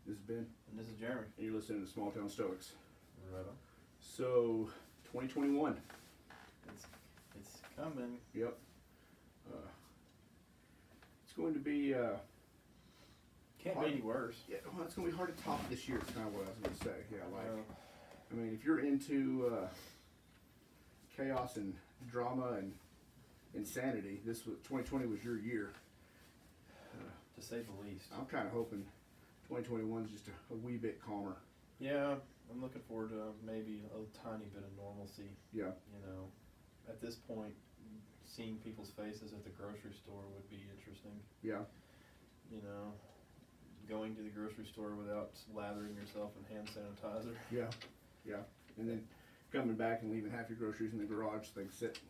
This is Ben. And this is Jeremy. And you're listening to Small Town Stoics. Right on. So, 2021. It's coming. Yep. It's going to be... Can't hard. be any worse. Yeah, well, it's going to be hard to top this year, is kind of what I was going to say. Yeah, I mean, if you're into chaos and drama and insanity, 2020 was your year. To say the least. I'm kind of hoping 2021 is just a wee bit calmer. Yeah, I'm looking forward to maybe a tiny bit of normalcy. Yeah. You know, at this point, seeing people's faces at the grocery store would be interesting. Yeah. You know, going to the grocery store without lathering yourself in hand sanitizer. Yeah. Yeah. And then coming back and leaving half your groceries in the garage so they can sit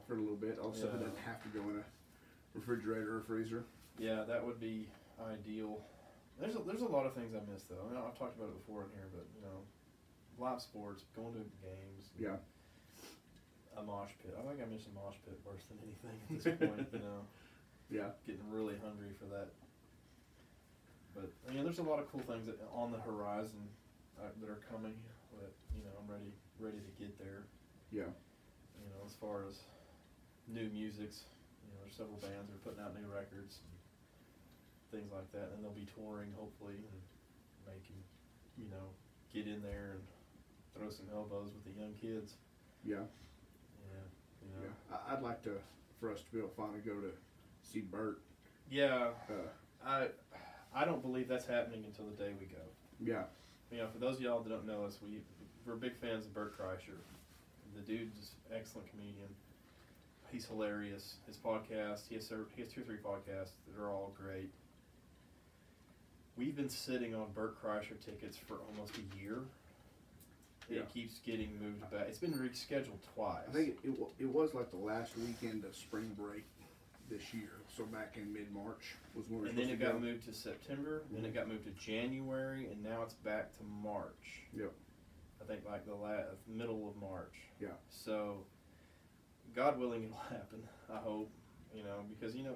for a little bit. All of a sudden, it doesn't have to go in a refrigerator or freezer. Yeah, that would be ideal. There's a lot of things I miss though. I mean, I've talked about it before in here, but you know, live sports, going to games. Yeah. A mosh pit. I think I miss a mosh pit worse than anything at this point. You know. Yeah. Getting really hungry for that. But I mean, there's a lot of cool things on the horizon that are coming. That you know, I'm ready to get there. Yeah. You know, as far as new musics, you know, there's several bands that are putting out new records. Things like that, and they'll be touring hopefully and making, you know, get in there and throw some elbows with the young kids. Yeah. Yeah. You know. Yeah. I'd like for us to be able to finally go to see Bert. Yeah. I don't believe that's happening until the day we go. Yeah. You know, for those of y'all that don't know us, we're big fans of Bert Kreischer. The dude's an excellent comedian. He's hilarious. His podcast, he has 2 or 3 podcasts that are all great. We've been sitting on Bert Kreischer tickets for almost a year. Yeah. It keeps getting moved back. It's been rescheduled twice. I think it was like the last weekend of spring break this year. So back in mid-March was when we were and supposed then it to got go. moved to September, then it got moved to January, and now it's back to March. Yep. I think like the middle of March. Yeah. So, God willing, it'll happen. I hope. You know, because you know,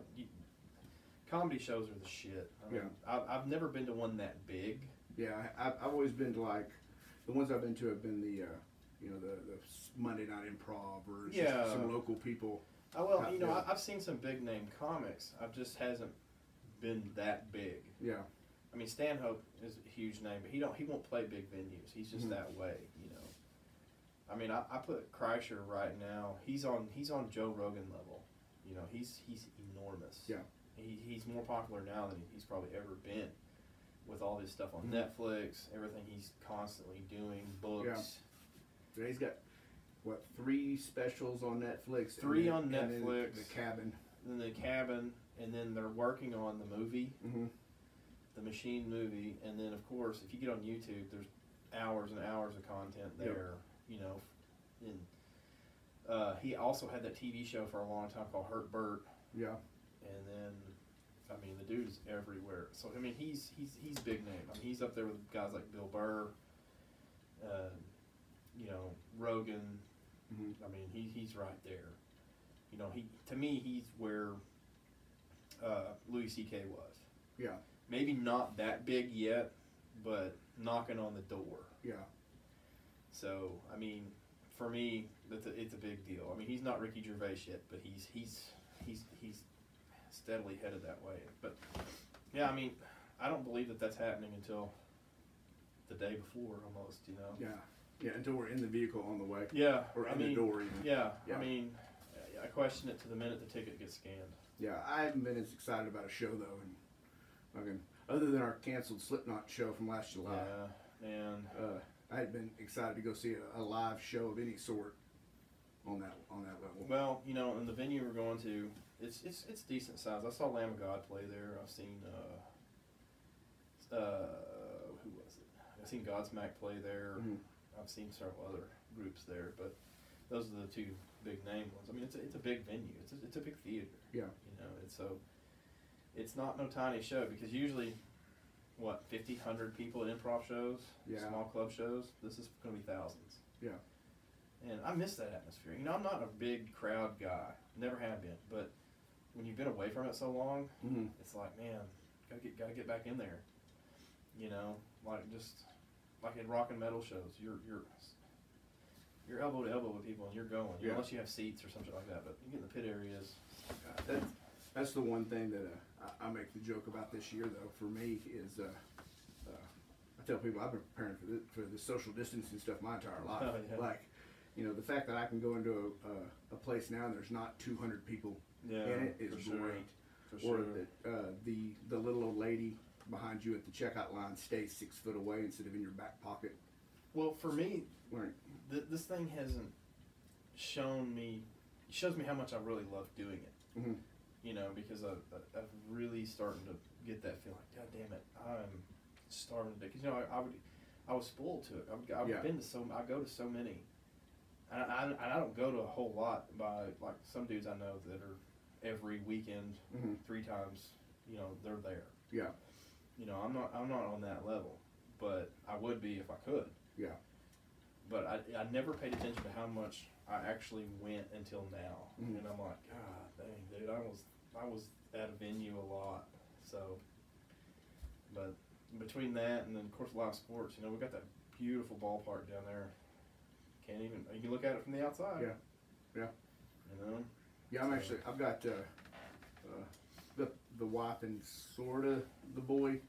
comedy shows are the shit. I mean, I've never been to one that big. Yeah, I've always been to like the ones I've been to have been the you know the Monday Night Improv or just some local people. Well, you know, I've seen some big name comics. I've just hasn't been that big. Yeah. I mean, Stanhope is a huge name, but he won't play big venues. He's just that way, you know. I mean, I put Kreischer right now. He's on Joe Rogan level. You know, he's enormous. Yeah. He's more popular now than he's probably ever been, with all his stuff on Netflix, everything he's constantly doing, books. Yeah, he's got, what, 3 specials on Netflix? 3 on Netflix. The Cabin. Then The Cabin, and then they're working on the movie, the Machine movie, and then, of course, if you get on YouTube, there's hours and hours of content there, you know. And he also had that TV show for a long time called Hurt Burt. Yeah. And then, I mean, the dude's everywhere. So I mean, he's big name. I mean, he's up there with guys like Bill Burr, you know, Rogan. I mean, he's right there. You know, to me he's where Louis C.K. was. Yeah. Maybe not that big yet, but knocking on the door. Yeah. So I mean, for me, it's a big deal. I mean, he's not Ricky Gervais yet, but he's steadily headed that way. But yeah, I mean, I don't believe that's happening until the day before, almost. You know. Yeah. Yeah. Until we're in the vehicle on the way. Yeah. Or in the door even. Yeah. I mean, I question it to the minute the ticket gets scanned. Yeah, I haven't been as excited about a show though, and other than our canceled Slipknot show from last July. Yeah. And I had been excited to go see a live show of any sort on that level. Well, you know, and the venue we're going to, it's decent size. I saw Lamb of God play there. I've seen who was it? I've seen Godsmack play there. I've seen several other groups there, but those are the 2 big name ones. I mean, it's a big venue. It's a big theater. Yeah. You know, it's not no tiny show, because usually, what, 50, 100 people at improv shows, small club shows. This is going to be thousands. Yeah. And I miss that atmosphere. You know, I'm not a big crowd guy. Never have been. But when you've been away from it so long, it's like, man, gotta get back in there. You know, like just like in rock and metal shows, you're elbow to elbow with people and you're going, unless you have seats or something like that. But you get in the pit areas. That's the one thing that I make the joke about this year, though. For me, is I tell people I've been preparing for the social distancing stuff my entire life. Oh, yeah. Like, the fact that I can go into a place now and there's not 200 people in it is great. Or the little old lady behind you at the checkout line stays 6 foot away instead of in your back pocket. Well, for me, this thing hasn't shows me how much I really love doing it. Mm-hmm. Because I'm really starting to get that feeling. God damn it, I'm starving to. Because I was spoiled to it. I go to so many, and I don't go to a whole lot by like some dudes I know that are every weekend, 3 times. They're there. Yeah. I'm not on that level, but I would be if I could. Yeah. But I never paid attention to how much I actually went until now, and I'm like, God dang, dude, I was at a venue a lot. So, but between that and then of course live sports, we got that beautiful ballpark down there. You can look at it from the outside. Yeah. Yeah. Yeah, I've got the wife and sorta the boy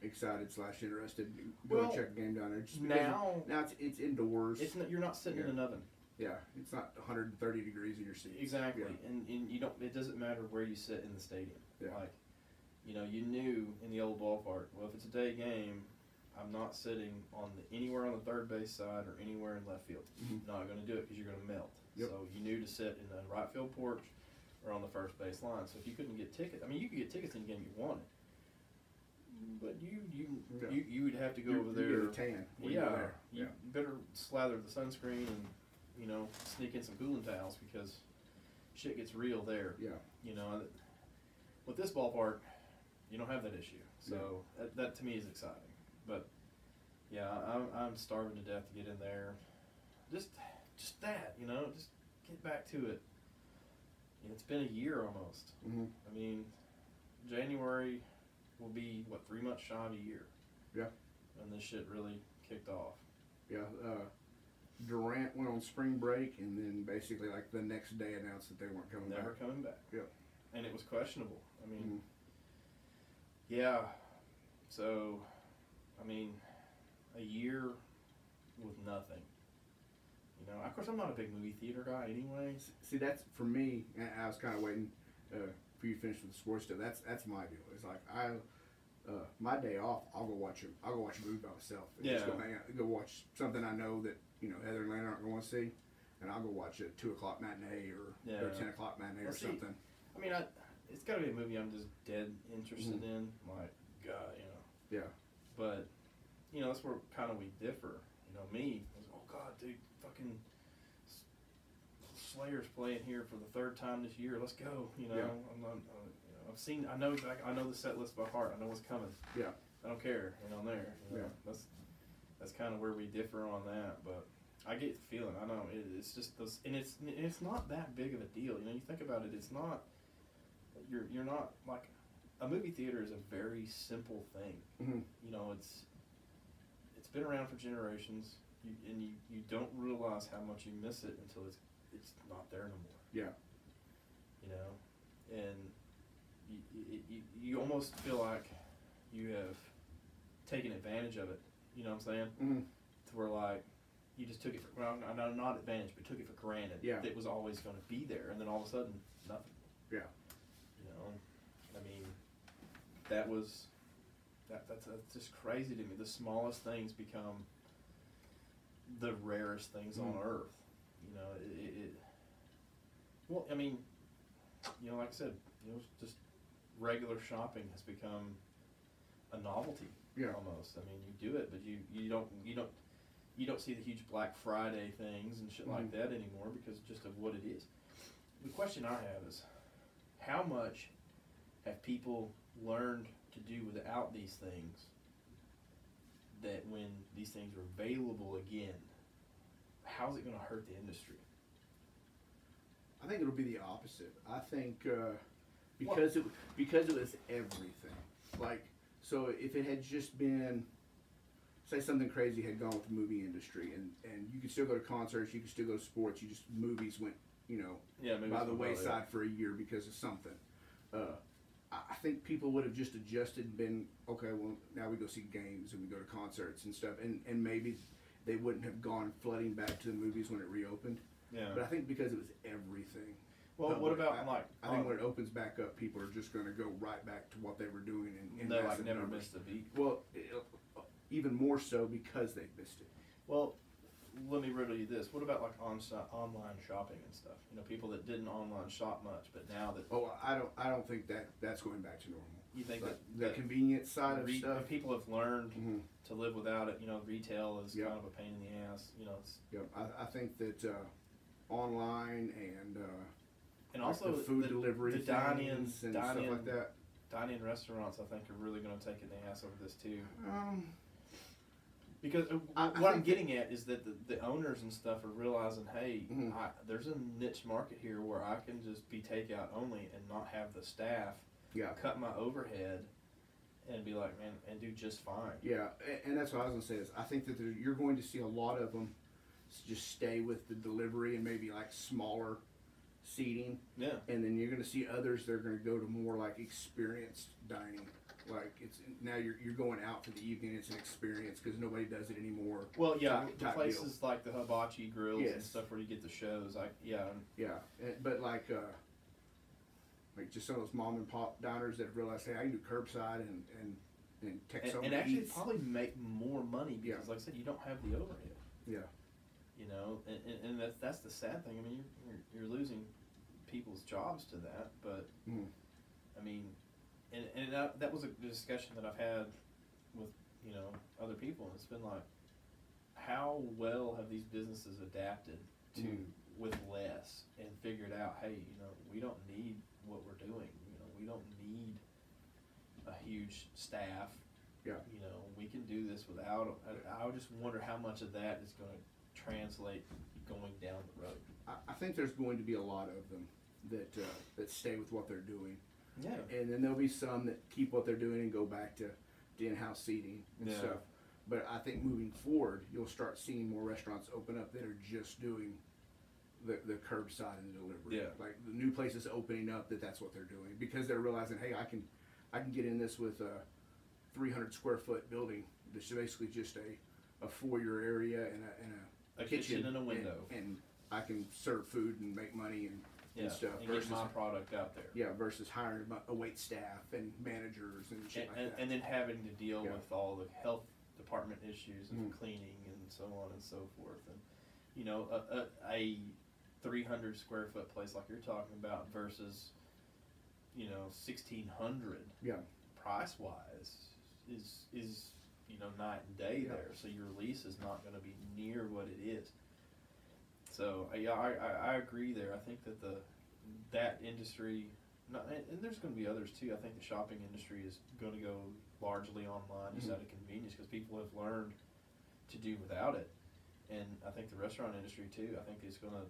excited / interested. Go check a game down there. Just now it's indoors. You're not sitting in an oven. Yeah, it's not 130 degrees in your seats. Exactly, and you don't. It doesn't matter where you sit in the stadium. Yeah. Like, you knew in the old ballpark. Well, if it's a day game, I'm not sitting anywhere on the third base side or anywhere in left field. Not going to do it because you're going to melt. Yep. So you knew to sit in the right field porch or on the first base line. So if you couldn't get tickets, you could get tickets any game you wanted, but you would have to go over there. You get a tan. You better slather the sunscreen and sneak in some cooling towels because shit gets real there. Yeah. With this ballpark, you don't have that issue. So that to me is exciting. But yeah, I'm starving to death to get in there. Just that, just get back to it. It's been a year almost. January will be 3 months shy of a year. Yeah. And this shit really kicked off. Yeah. Durant went on spring break and then basically like the next day announced that they weren't coming back. Never coming back. Yeah. And it was questionable. Yeah. So, a year with nothing. Of course, I'm not a big movie theater guy anyway. See, that's for me. I was kind of waiting for you to finish with the sports stuff. That's my deal. It's like my day off, I'll go watch a movie by myself. Just go hang out, go watch something I know that Heather and Lana aren't going to see, and I'll go watch a 2:00 matinee or 10:00 matinee or something. It's got to be a movie I'm just dead interested in. My God, Yeah. But that's where kind of we differ. Me, oh God, dude, fucking Slayer's playing here for the 3rd time this year. Let's go. I know the set list by heart. I know what's coming. Yeah. I don't care. There. That's kind of where we differ on that. But I get the feeling. I know it's just those, and it's not that big of a deal. You think about it. It's not. You're not like a movie theater is a very simple thing. It's been around for generations. You don't realize how much you miss it until it's not there no more. Yeah. And you almost feel like you have taken advantage of it. You know what I'm saying? To where like you just took it for not advantage, but took it for granted. Yeah. That it was always going to be there, and then all of a sudden nothing. Yeah. That's just crazy to me. The smallest things become the rarest things on earth. Like I said, just regular shopping has become a novelty. Yeah. Almost. You do it, but you don't see the huge Black Friday things and shit like that anymore because just of what it is. The question I have is, how much have people learned to do without these things that when these things are available again, how's it going to hurt the industry? I think it'll be the opposite. I think because it was everything. Like So if it had just been, say something crazy had gone with the movie industry, and you could still go to concerts, you could still go to sports, movies went, by the wayside for a year because of something. I think people would have just adjusted and been, okay, well, now we go see games and we go to concerts and stuff, and maybe they wouldn't have gone flooding back to the movies when it reopened. Yeah. But I think because it was everything. Well, what about I think when it opens back up, people are just going to go right back to what they were doing. And they never missed a beat. Well, even more so because they missed it. Well, let me riddle you this. What about like online shopping and stuff? People that didn't online shop much, but now that... Oh, I don't think that's going back to normal. You think that the convenience side of stuff? People have learned to live without it. Retail is kind of a pain in the ass. I think that online and also like the food delivery, the dine-in and stuff like that. Dine-in restaurants, I think, are really going to take it in the ass over this too. Because what I'm getting at is that the owners and stuff are realizing, hey, there's a niche market here where I can just be takeout only and not have the staff cut my overhead and be like, man, and do just fine. Yeah, and that's what I was going to say is I think that you're going to see a lot of them just stay with the delivery and maybe like smaller seating. Yeah. And then you're going to see others that are going to go to more like experienced dining. Like it's now you're going out for the evening. It's an experience because nobody does it anymore. Well, yeah, the places like the Hibachi grills and stuff where you get the shows. But like just some of those mom and pop diners that have realized, hey, I can do curbside and text and actually probably make more money because, like I said, you don't have the overhead. Yeah. And that's the sad thing. I mean, you're losing people's jobs to that, but I mean. And that was a discussion that I've had with, other people, and it's been like, how well have these businesses adapted to with less and figured out, hey, we don't need what we're doing. We don't need a huge staff. Yeah. We can do this without. I just wonder how much of that is going to translate going down the road. I think there's going to be a lot of them that stay with what they're doing. Yeah. And then there'll be some that keep what they're doing and go back to in-house seating and stuff. But I think moving forward, you'll start seeing more restaurants open up that are just doing the curbside and the delivery. Yeah. Like the new places opening up that's what they're doing because they're realizing, hey, I can get in this with a 300 square foot building. This is basically just a foyer area and a kitchen and a window, and I can serve food and make money and stuff. And get my product out there. Yeah, versus hiring a wait staff and managers and shit like that. And then having to deal with all the health department issues and cleaning and so on and so forth. And, a 300 square foot place like you're talking about versus, 1,600 price wise is night and day there. So your lease is not going to be near what it is. So I agree there. I think that that industry, and there's going to be others too. I think the shopping industry is going to go largely online just out of convenience because people have learned to do without it. And I think the restaurant industry too. I think it's going to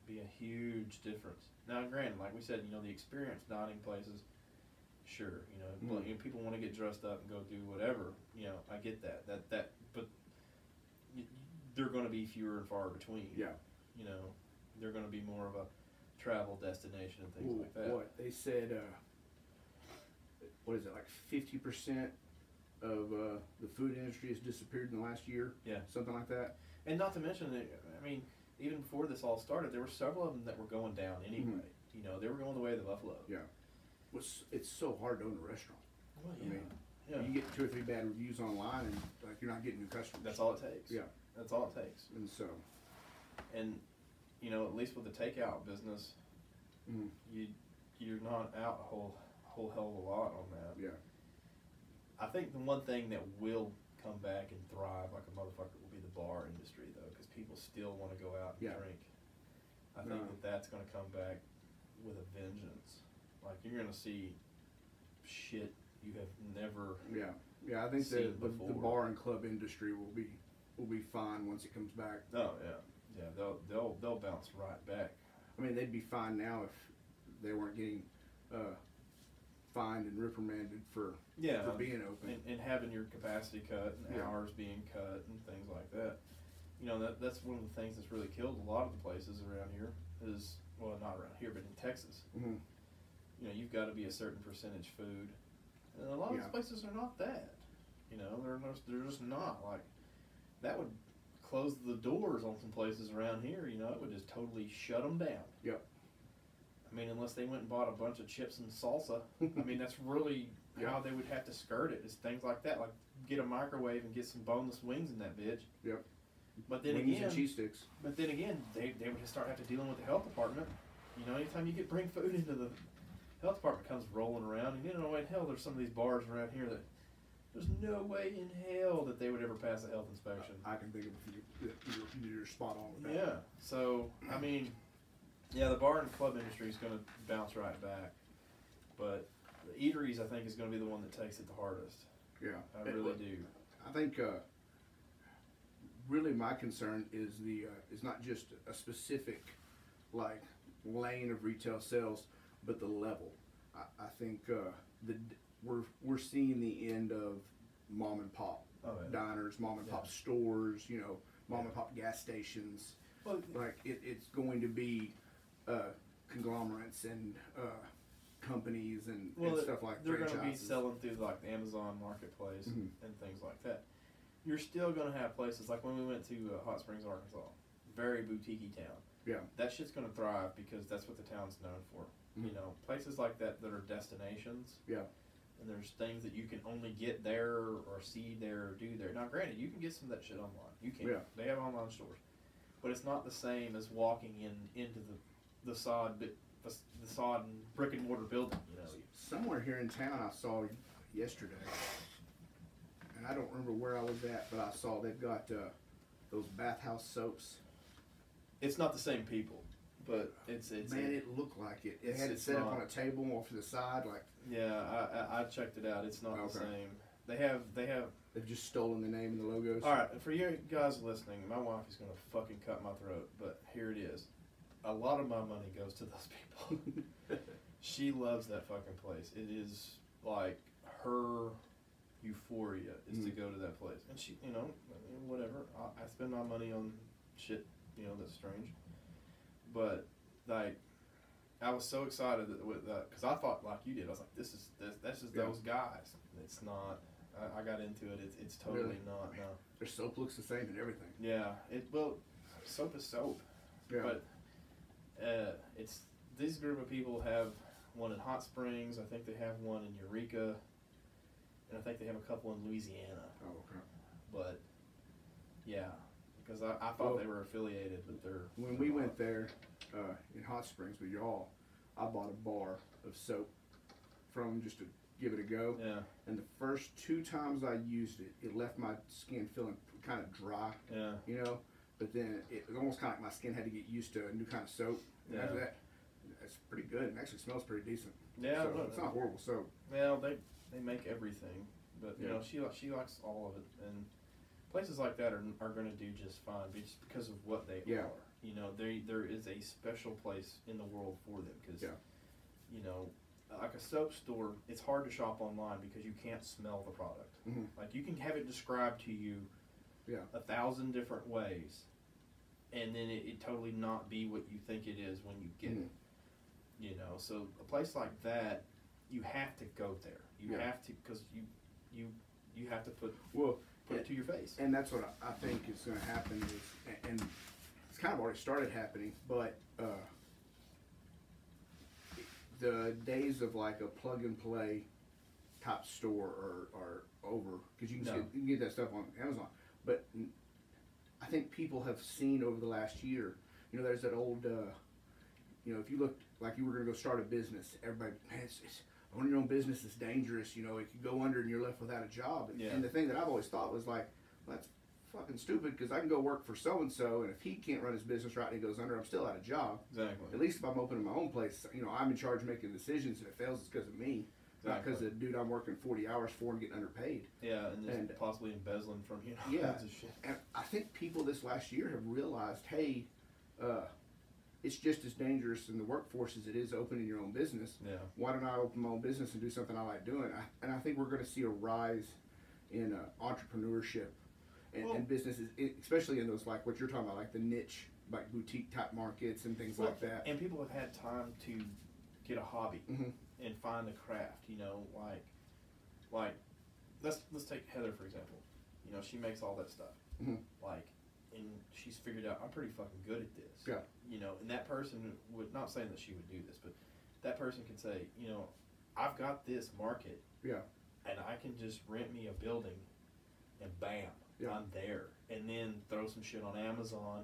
be a huge difference. Now, granted, like we said, the experienced dining places, sure, people want to get dressed up and go do whatever. I get that. But they're going to be fewer and far between. Yeah. They're going to be more of a travel destination and things like that. What they said, what is it, like 50% of the food industry has disappeared in the last year? Yeah. Something like that. And not to mention, I mean, even before this all started, there were several of them that were going down anyway. They were going the way of the buffalo. Yeah. It's so hard to own a restaurant. Well, I mean, you get 2 or 3 bad reviews online and you're not getting new customers. That's all it takes. Yeah. That's all it takes. And so. And, at least with the takeout business, you're not out a whole hell of a lot on that. Yeah. I think the one thing that will come back and thrive like a motherfucker will be the bar industry, though, because people still want to go out and drink. I think that's going to come back with a vengeance. Like, you're going to see shit you have never I think the bar and club industry will be fine once it comes back. Oh yeah, they'll bounce right back. I mean, they'd be fine now if they weren't getting fined and reprimanded for being open and having your capacity cut and hours being cut and things like that. You know, that's one of the things that's really killed a lot of the places around here is, well, not around here, but in Texas. Mm-hmm. You know, you've got to be a certain percentage food, and a lot of these places are not that. You know, they're just not. Like, that would close the doors on some places around here. You know, it would just totally shut them down. Yep. I mean, unless they went and bought a bunch of chips and salsa. I mean, that's really how they would have to skirt it, is things like that. Like, get a microwave and get some boneless wings in that bitch. Yep. But then wings again, and cheese sticks. But then again, they would just start having to dealing with the health department. You know, anytime you bring food into the health department, comes rolling around, and you know, in hell, there's some of these bars around here that there's no way in hell that they would ever pass a health inspection. I can think of you're spot on with that. Yeah. So I mean, yeah, the bar and club industry is going to bounce right back, but the eateries, I think, is going to be the one that takes it the hardest. Yeah, I really do. I think really my concern is is not just a specific like lane of retail sales, but the level. I think we're seeing the end of mom and pop diners, mom and pop stores, you know, mom and pop gas stations. Well, like it's going to be conglomerates and companies and stuff like that. They're going to be selling through like the Amazon Marketplace and things like that. You're still going to have places like when we went to Hot Springs, Arkansas, very boutique-y town. Yeah. That shit's going to thrive because that's what the town's known for. Mm-hmm. You know, places like that are destinations. Yeah. And there's things that you can only get there or see there or do there. Now, granted, you can get some of that shit online. You can. Yeah. They have online stores. But it's not the same as walking into the sod and brick and mortar building, you know. Somewhere here in town I saw yesterday, and I don't remember where I was at, but I saw they've got those bathhouse soaps. It's not the same people, but it's man, it looked like it. It had it set up on a table off to the side, like. Yeah, I checked it out. It's not the same. They've just stolen the name and the logos. All right, for you guys listening, my wife is gonna fucking cut my throat, but here it is. A lot of my money goes to those people. She loves that fucking place. It is like her euphoria is to go to that place, and she, you know, whatever. I spend my money on shit, you know, that's strange, but like. I was so excited with that because I thought like you did. I was like, "This is those guys." It's not. I got into it. It's totally not. No. Their soap looks the same and everything. Yeah. Soap is soap. Yeah. But it's this group of people have one in Hot Springs. I think they have one in Eureka, and I think they have a couple in Louisiana. Oh, okay. But yeah, because I thought they were affiliated, but they're. When we went there. In Hot Springs with y'all, I bought a bar of soap from just to give it a go. Yeah. And the first 2 times I used it, it left my skin feeling kind of dry. Yeah. You know, but then it was almost kind of like my skin had to get used to a new kind of soap. And after that, it's pretty good. It actually smells pretty decent. Yeah. So it's not horrible soap. Well, they make everything, but you know she likes all of it, and places like that are going to do just fine, just because of what they are. You know, there is a special place in the world for them because, you know, like a soap store, it's hard to shop online because you can't smell the product. Mm-hmm. Like you can have it described to you 1,000 different ways, and then it totally not be what you think it is when you get it. You know, so a place like that, you have to go there. You have to because you have to put it to your face. And that's what I think is going to happen is and. Kind of already started happening, but the days of like a plug and play type store are over because you can get that stuff on Amazon. But I think people have seen over the last year, you know, there's that old, you know, if you look like you were going to go start a business, everybody, man, owning your own business is dangerous. You know, it could go under and you're left without a job. And the thing that I've always thought was like, well, that's fucking stupid because I can go work for so and so, and if he can't run his business right and he goes under, I'm still out of job. Exactly. At least if I'm opening my own place, you know, I'm in charge of making decisions, and if it fails, it's because of me, not because of the dude I'm working 40 hours for and getting underpaid. Yeah, and possibly embezzling from kinds of shit. And I think people this last year have realized, hey, it's just as dangerous in the workforce as it is opening your own business. Yeah. Why don't I open my own business and do something I like doing? And I think we're going to see a rise in entrepreneurship and businesses, especially in those, like what you're talking about, like the niche, like boutique type markets and things like that. And people have had time to get a hobby and find a craft. You know, like let's take Heather for example. You know, she makes all that stuff. Like, and she's figured out I'm pretty fucking good at this. Yeah. You know, and that person would, not saying that she would do this, but that person can say, you know, I've got this market. Yeah. And I can just rent me a building, and bam, I'm there. And then throw some shit on Amazon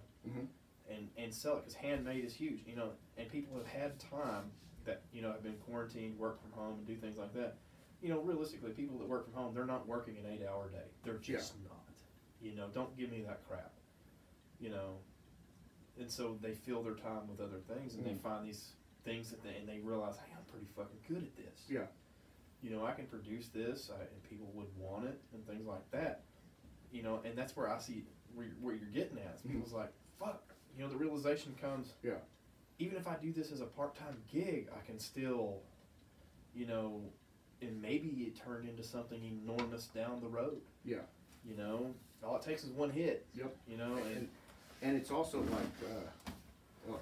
and sell it, because handmade is huge. You know, and people have had time that, you know, have been quarantined, work from home, and do things like that. You know, realistically, people that work from home, they're not working an 8-hour day. They're just not. You know, don't give me that crap. You know, and so they fill their time with other things, and they find these things that and they realize, hey, I'm pretty fucking good at this. Yeah. You know, I can produce this, and people would want it, and things like that. You know, and that's where I see where you're getting at. People's like, fuck. You know, the realization comes. Yeah. Even if I do this as a part-time gig, I can still, you know, and maybe it turned into something enormous down the road. Yeah. You know, all it takes is one hit. Yep. You know, and it's also like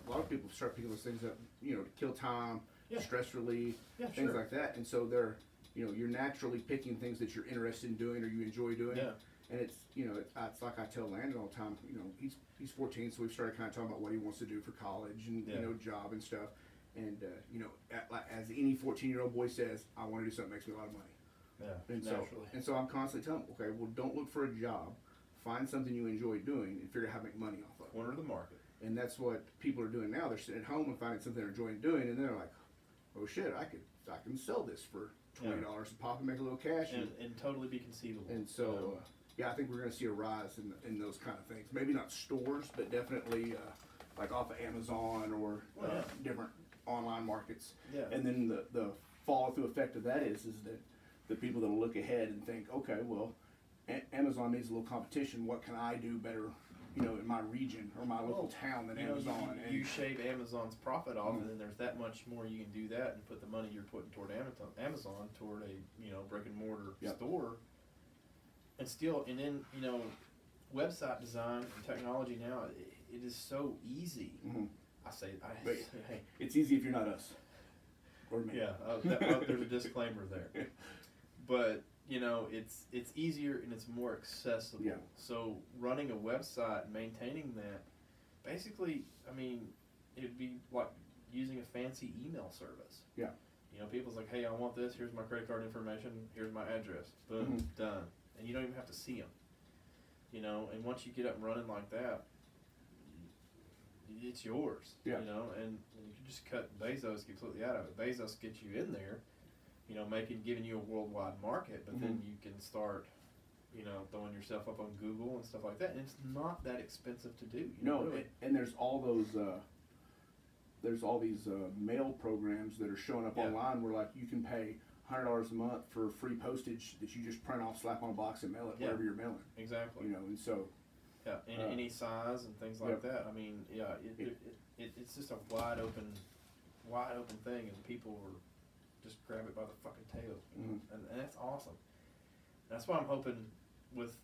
a lot of people start picking those things up, you know, to kill time, stress relief, things like that. And so they're, you know, you're naturally picking things that you're interested in doing or you enjoy doing. Yeah. And it's, you know, it's like I tell Landon all the time, you know, he's 14, so we've started kind of talking about what he wants to do for college and, you know, job and stuff. And, you know, as any 14-year-old boy says, I want to do something that makes me a lot of money. Yeah, and naturally. So I'm constantly telling him, okay, well, don't look for a job. Find something you enjoy doing and figure out how to make money off of it. Corner the market. And that's what people are doing now. They're sitting at home and finding something they're enjoying doing, and they're like, oh shit, I can sell this for $20 a pop and make a little cash. And totally be conceivable. And so, I think we're going to see a rise in those kind of things. Maybe not stores, but definitely like off of Amazon or different online markets. Yeah. And then the follow-through effect of that is that the people that will look ahead and think, okay, well, Amazon needs a little competition. What can I do better, you know, in my region or my local town than Amazon? You shave Amazon's profit off, and then there's that much more you can do that and put the money you're putting toward Amazon toward a, you know, brick and mortar store. And then, you know, website design and technology now, it is so easy. I say, hey, it's easy if you're not us or me. Yeah, there's a disclaimer there. But, you know, it's easier and it's more accessible. Yeah. So running a website and maintaining that, basically, I mean, it'd be like using a fancy email service. Yeah. You know, people's like, hey, I want this. Here's my credit card information. Here's my address. Boom, done. And you don't even have to see them. You know, and once you get up and running like that, it's yours. Yeah. You know, and you can just cut Bezos completely out of it. Bezos gets you in there, you know, giving you a worldwide market, but then you can start, you know, throwing yourself up on Google and stuff like that. And it's not that expensive to do. You know, really. And there's all those, these mail programs that are showing up online where, like, you can pay $100 a month for free postage that you just print off, slap on a box, and mail it wherever you're mailing. Exactly. You know, and so. Yeah, in any size and things like that. I mean, it's just a wide open thing, and people are just grab it by the fucking tail, and that's awesome. That's why I'm hoping with,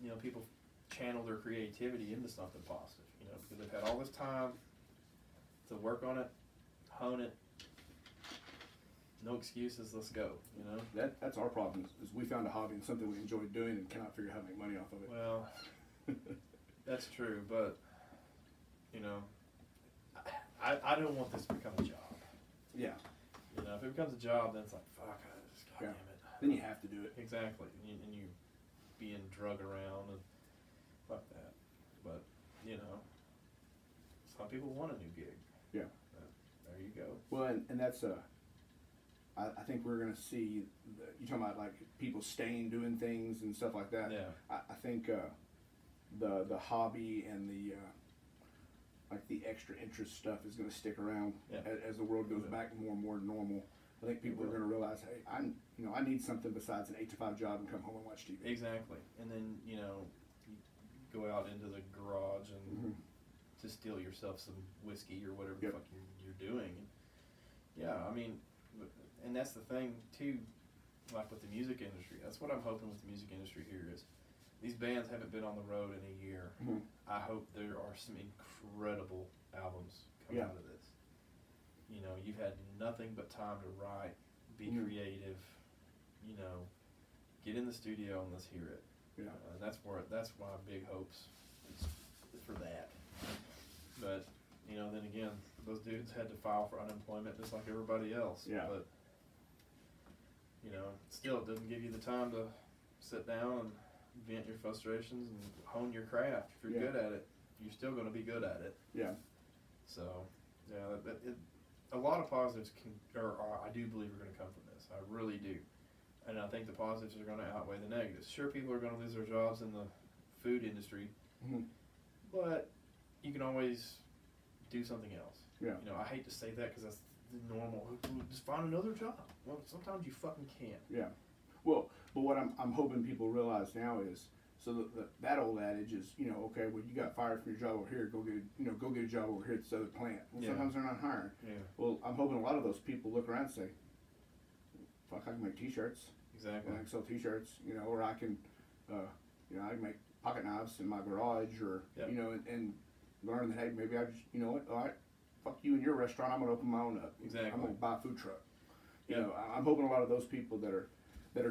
you know, people channel their creativity into something positive, you know, because they've had all this time to work on it, hone it. No excuses, let's go, you know? That's our problem, is we found a hobby and something we enjoy doing and cannot figure out how to make money off of it. Well, that's true, but, you know, I don't want this to become a job. Yeah. You know, if it becomes a job, then it's like, fuck, God damn it. Then you have to do it. Exactly, and you being drug around and fuck that. But, you know, some people want a new gig. Yeah. There you go. Well, and that's I think we're going to see, you're talking about like people staying doing things and stuff like that. Yeah. I think the hobby and the like the extra interest stuff is going to stick around as the world goes back more and more to normal. I think people are going to realize, hey, I need something besides an 8 to 5 job and come home and watch TV. Exactly, and then, you know, you go out into the garage and to steal yourself some whiskey or whatever the fuck you're doing. Yeah, I mean, and that's the thing too, like with the music industry. That's what I'm hoping with the music industry here is, these bands haven't been on the road in a year. Mm-hmm. I hope there are some incredible albums come out of this. You know, you've had nothing but time to write, be creative, you know, get in the studio and let's hear it. Yeah. That's my big hopes is for that. But, you know, then again, those dudes had to file for unemployment just like everybody else. Yeah. But, you know, still it doesn't give you the time to sit down and vent your frustrations and hone your craft. If you're good at it, you're still going to be good at it. Yeah. So, yeah, a lot of positives I do believe are going to come from this. I really do. And I think the positives are going to outweigh the negatives. Sure, people are going to lose their jobs in the food industry, but you can always do something else. Yeah. You know, I hate to say that because that's the normal. Just find another job. Well, sometimes you fucking can't. Yeah. Well, but what I'm hoping people realize now is, so that old adage is, you know, okay, well, you got fired from your job over here, go get a job over here at this other plant. Well, sometimes they're not hiring. Yeah. Well, I'm hoping a lot of those people look around and say, fuck, I can make T-shirts. Exactly. And I can sell T-shirts, you know, or I can, you know, I can make pocket knives in my garage, or you know, and learn that, hey, maybe I just, you know what, all right, fuck you and your restaurant, I'm gonna open my own up. Exactly. I'm gonna buy a food truck. You know, I'm hoping a lot of those people that are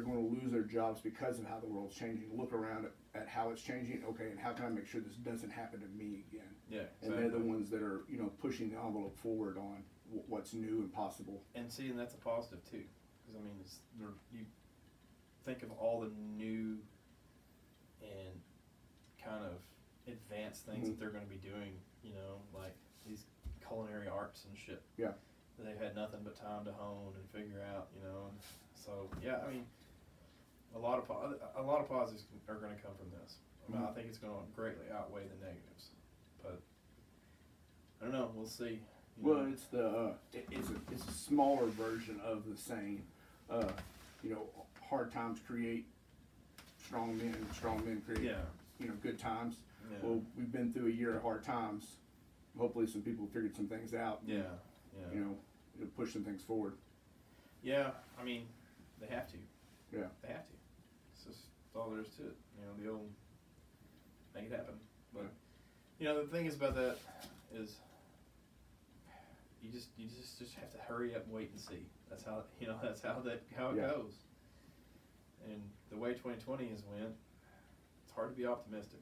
going to lose their jobs because of how the world's changing look around at how it's changing. Okay, and how can I make sure this doesn't happen to me again? Yeah, exactly. And they're the ones that are, you know, pushing the envelope forward on what's new and possible. And see, and that's a positive too, because I mean, you think of all the new and kind of advanced things that they're going to be doing. You know, like these culinary arts and shit. Yeah. That they've had nothing but time to hone and figure out. You know, and so yeah, I mean, a lot of positives are going to come from this. I mean, I think it's going to greatly outweigh the negatives, but I don't know. We'll see. Well, it's a smaller version of the saying. You know, hard times create strong men, and strong men create you know, good times. Yeah. Well, we've been through a year of hard times. Hopefully, some people figured some things out. Yeah. You know, it'll push some things forward. Yeah, I mean, they have to. Yeah. They have to. It's just all there is to it. You know, the old make it happen. But you know, the thing is about that is you just have to hurry up and wait and see. That's how it goes. And the way 2020 has went, it's hard to be optimistic.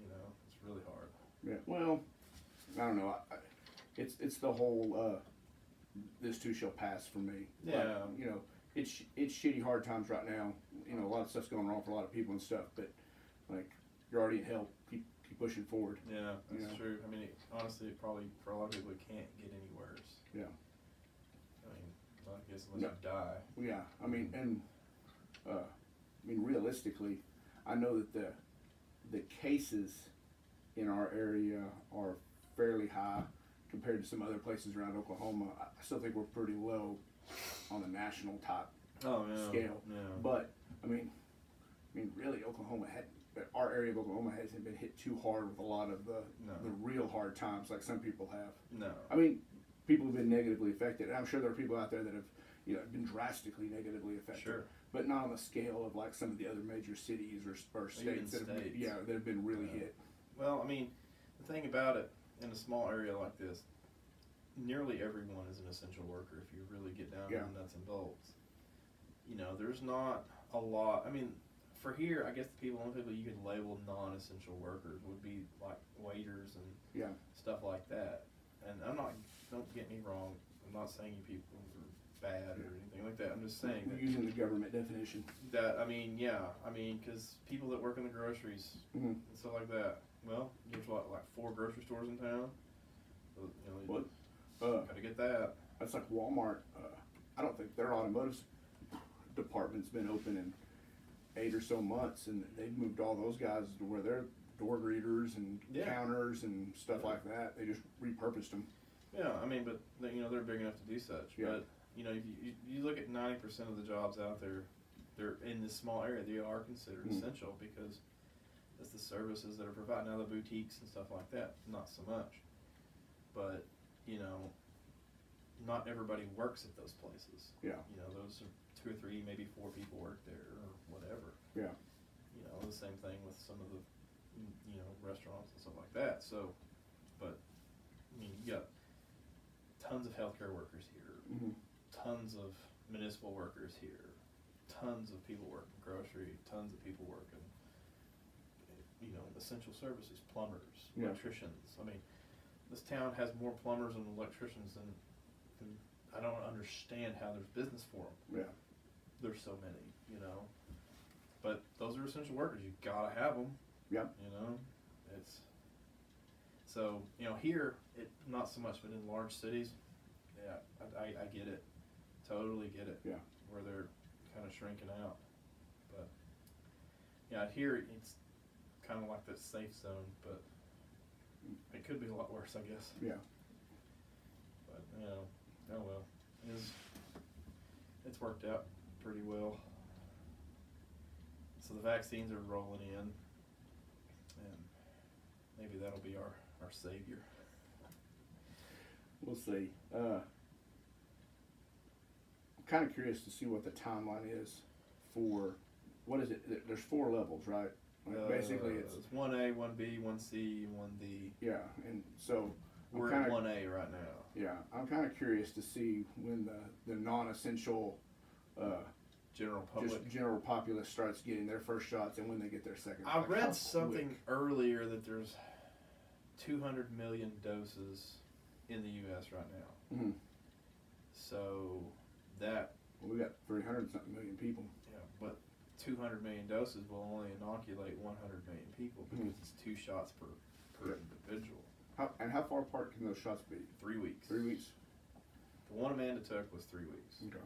You know, it's really hard. Yeah. Well, I don't know. It's the whole this too shall pass for me. Yeah. Like, you know, it's shitty hard times right now. You know, a lot of stuff's going wrong for a lot of people and stuff. But like, you're already in hell. Keep pushing forward. Yeah, that's true. I mean, honestly, it probably for a lot of people it can't get any worse. Yeah. I guess unless you die. Yeah. I mean, and realistically, I know that the cases in our area are fairly high compared to some other places around Oklahoma. I still think we're pretty low on the national top scale. Yeah. But I mean, really, our area of Oklahoma hasn't been hit too hard with a lot of the real hard times like some people have. No. I mean, people have been negatively affected. And I'm sure there are people out there that have, you know, been drastically negatively affected. Sure. But not on the scale of like some of the other major cities or states that have been really hit. Well, I mean, the thing about it, in a small area like this, nearly everyone is an essential worker if you really get down to the nuts and bolts. You know, there's not a lot. I mean, for here, I guess the only people you could label non-essential workers would be like waiters and stuff like that. And don't get me wrong, I'm not saying you people are bad or anything like that. I'm just saying We're using the government definition. Because people that work in the groceries and stuff like that. Well, there's like 4 grocery stores in town. So, you know, gotta get that. That's like Walmart. I don't think their automotive department's been open in 8 or so months, and they've moved all those guys to where they're door greeters and counters and stuff like that. They just repurposed them. Yeah, I mean, but you know, they're big enough to do such. Yeah. But you know, if you look at 90% of the jobs out there, they're in this small area. They are considered essential because as the services that are provided. Now the boutiques and stuff like that, not so much. But, you know, not everybody works at those places. Yeah. You know, those are 2 or 3, maybe 4 people work there or whatever. Yeah. You know, the same thing with some of the, you know, restaurants and stuff like that. So, but, I mean, you got tons of healthcare workers here, tons of municipal workers here, tons of people working grocery, tons of people working, you know, essential services, plumbers, electricians. I mean, this town has more plumbers and electricians than I don't understand how there's business for them. Yeah. There's so many, you know. But those are essential workers. You gotta have them. Yep. You know, it's so, you know, here it not so much, but in large cities, yeah, I get it, totally get it. Yeah. Where they're kind of shrinking out, but yeah, here it's kind of like that safe zone, but it could be a lot worse, I guess. Yeah. But you know, oh well, it's worked out pretty well. So the vaccines are rolling in, and maybe that'll be our savior. We'll see. I'm kind of curious to see what the timeline is for, what is it? There's 4 levels, right? Like basically, it's 1A, 1B, 1C, 1D. Yeah, and so we're at 1A right now. Yeah, I'm kind of curious to see when the non-essential general populace starts getting their first shots and when they get their second. I read something earlier that there's 200 million doses in the U.S. right now. Mm-hmm. So that we got 300-something million people. Yeah, but 200 million doses will only inoculate 100 million people because it's 2 shots per individual. How far apart can those shots be? 3 weeks. 3 weeks. The one Amanda took was 3 weeks. Okay.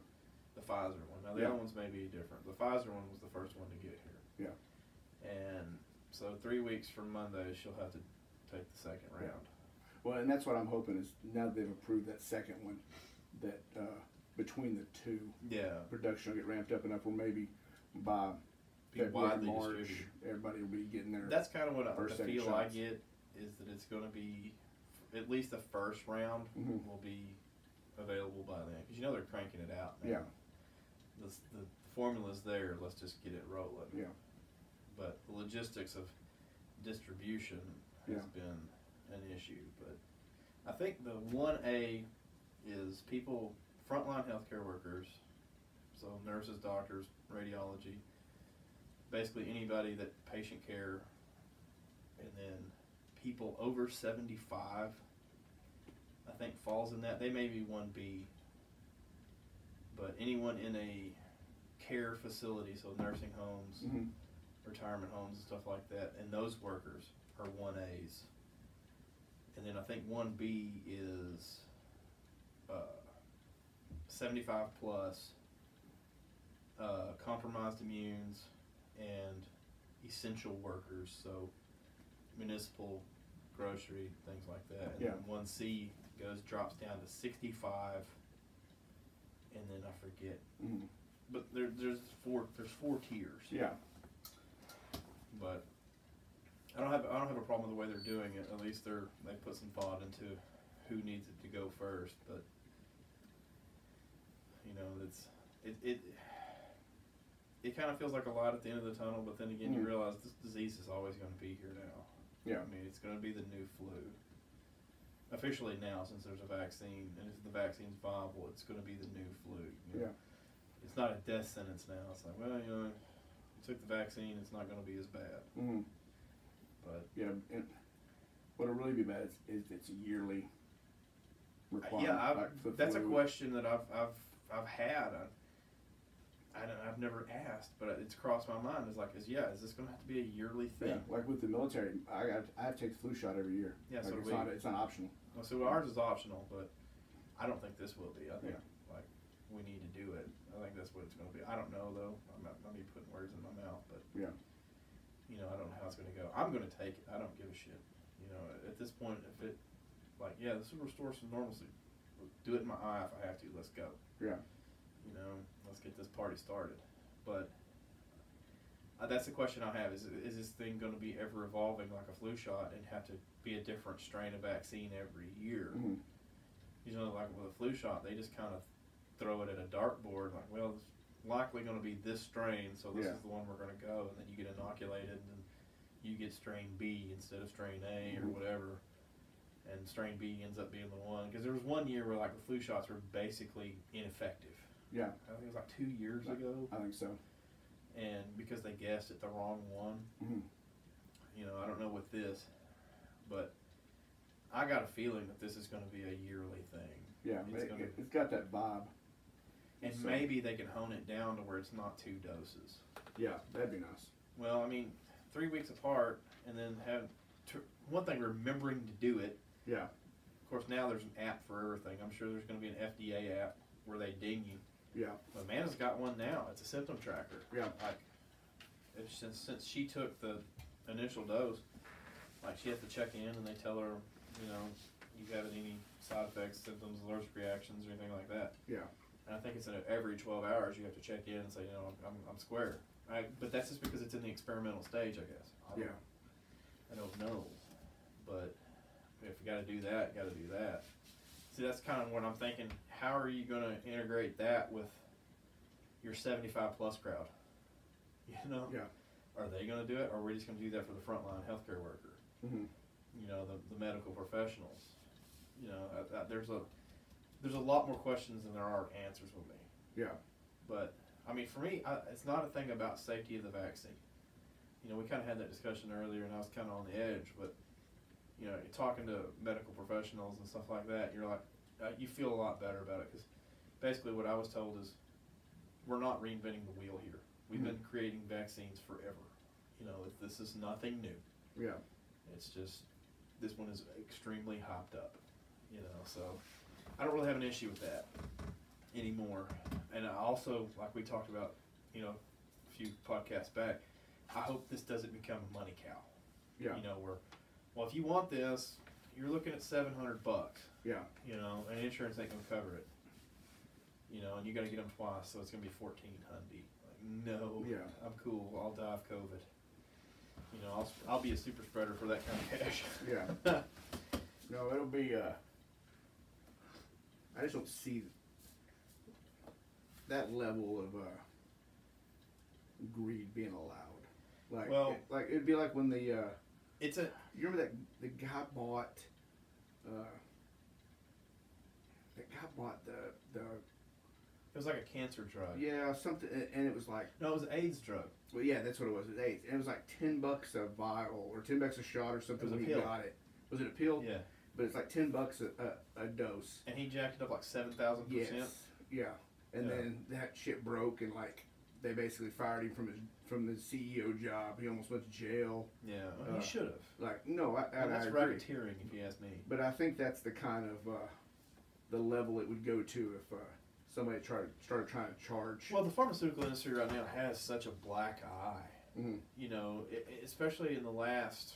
The Pfizer one. Now the other ones may be different. The Pfizer one was the first one to get here. Yeah. And so 3 weeks from Monday, she'll have to take the second round. Yeah. Well, and that's what I'm hoping is now that they've approved that second one, that between the 2, production will get ramped up enough where maybe by February, March, everybody will be getting their. That's kind of what the feel I get is that it's going to be at least the first round will be available by then, because you know they're cranking it out now. Yeah. The formula's there. Let's just get it rolling. Yeah. But the logistics of distribution has been an issue. But I think the 1A is people, frontline healthcare workers, so nurses, doctors, radiology, basically anybody that patient care, and then people over 75, I think falls in that. They may be 1B, but anyone in a care facility, so nursing homes, retirement homes and stuff like that, and those workers are 1As. And then I think 1B is 75 plus, compromised immunes, and essential workers, so municipal, grocery, things like that. And then 1C drops down to 65, and then I forget. But there's 4 tiers. Yeah. But I don't have a problem with the way they're doing it. At least they put some thought into who needs it to go first. But you know, it kind of feels like a lot at the end of the tunnel. But then again, you realize this disease is always going to be here now. Yeah. I mean, it's going to be the new flu. Officially now, since there's a vaccine, and if the vaccine's viable, it's going to be the new flu. You know? Yeah. It's not a death sentence now. It's like, well, you know, you took the vaccine, it's not going to be as bad. But yeah, and what'll really be bad is it's a yearly requirement. Yeah, that's a question that I've had. I've never asked, but it's crossed my mind. Is this going to have to be a yearly thing? Yeah, like with the military, I have to take the flu shot every year. Yeah, like so it's not optional. Well, so ours is optional, but I don't think this will be. I think like we need to do it. I think that's what it's going to be. I don't know though. I'm not me putting words in my mouth, but yeah. You know, I don't know how it's going to go. I'm going to take it. I don't give a shit. You know, at this point, if it, this will restore some normalcy. Do it in my eye if I have to. Let's go. Yeah. You know, let's get this party started. But that's the question I have: is this thing going to be ever evolving like a flu shot and have to be a different strain of vaccine every year? Mm-hmm. You know, like with a flu shot, they just kind of throw it at a dartboard, like, well, it's likely going to be this strain, so this is the one we're going to go, and then you get inoculated, and then you get strain B instead of strain A or whatever, and strain B ends up being the one. Because there was one year where like the flu shots were basically ineffective. Yeah. I think it was like 2 years ago. I think so. And because they guessed at the wrong one, you know, I don't know with this, but I got a feeling that this is going to be a yearly thing. Yeah, it's got that vibe. And so, maybe they can hone it down to where it's not 2 doses. Yeah, that'd be nice. Well, I mean, 3 weeks apart, and then have one thing, remembering to do it. Yeah. Of course, now there's an app for everything. I'm sure there's going to be an FDA app where they ding you. Yeah. But Amanda's got one now. It's a symptom tracker. Yeah. Like, since she took the initial dose, like she has to check in, and they tell her, you know, you have any side effects, symptoms, allergic reactions, or anything like that. Yeah. And I think it's every 12 hours you have to check in and say, you know, I'm square. But that's just because it's in the experimental stage, I guess. I don't know. But if you got to do that, you got to do that. See, that's kind of what I'm thinking. How are you going to integrate that with your 75 plus crowd? You know? Yeah. Are they going to do it, or are we just going to do that for the frontline healthcare worker? Mm-hmm. You know, the medical professionals. You know, there's a lot more questions than there are answers with me. Yeah. But I mean, for me, it's not a thing about safety of the vaccine. You know, we kind of had that discussion earlier, and I was kind of on the edge. But you know, talking to medical professionals and stuff like that, you're like, you feel a lot better about it, because basically what I was told is we're not reinventing the wheel here. We've been creating vaccines forever. You know, this is nothing new. Yeah. It's just this one is extremely hopped up. You know, so I don't really have an issue with that anymore. And I also, like we talked about, you know, a few podcasts back, I hope this doesn't become a money cow. Yeah. You know, where, well, if you want this, you're looking at $700. Yeah. You know, and insurance ain't gonna cover it. You know, and you got to get them twice, so it's gonna be $1,400. Like, no, yeah, I'm cool. I'll die of COVID. You know, I'll be a super spreader for that kind of cash. Yeah. No, it'll be. I just don't see that level of greed being allowed. Like, well, like it'd be like when the it's a. You remember that the guy bought the. It was like a cancer drug. Yeah, something, and it was like. No, it was an AIDS drug. Well, yeah, that's what it was. It was AIDS, and it was like $10 a vial or $10 a shot or something. It was when a pill. He got it. Was it a pill? Yeah. But it's like $10 a dose. And he jacked it up like 7,000%. Yes. Yeah. And then that shit broke, and like they basically fired him from the CEO job. He almost went to jail. Yeah, well, he should have. Like, no, that's agree. racketeering, if you ask me. But I think that's the kind of the level it would go to if somebody started trying to charge. Well, the pharmaceutical industry right now has such a black eye. Mm-hmm. You know, especially in the last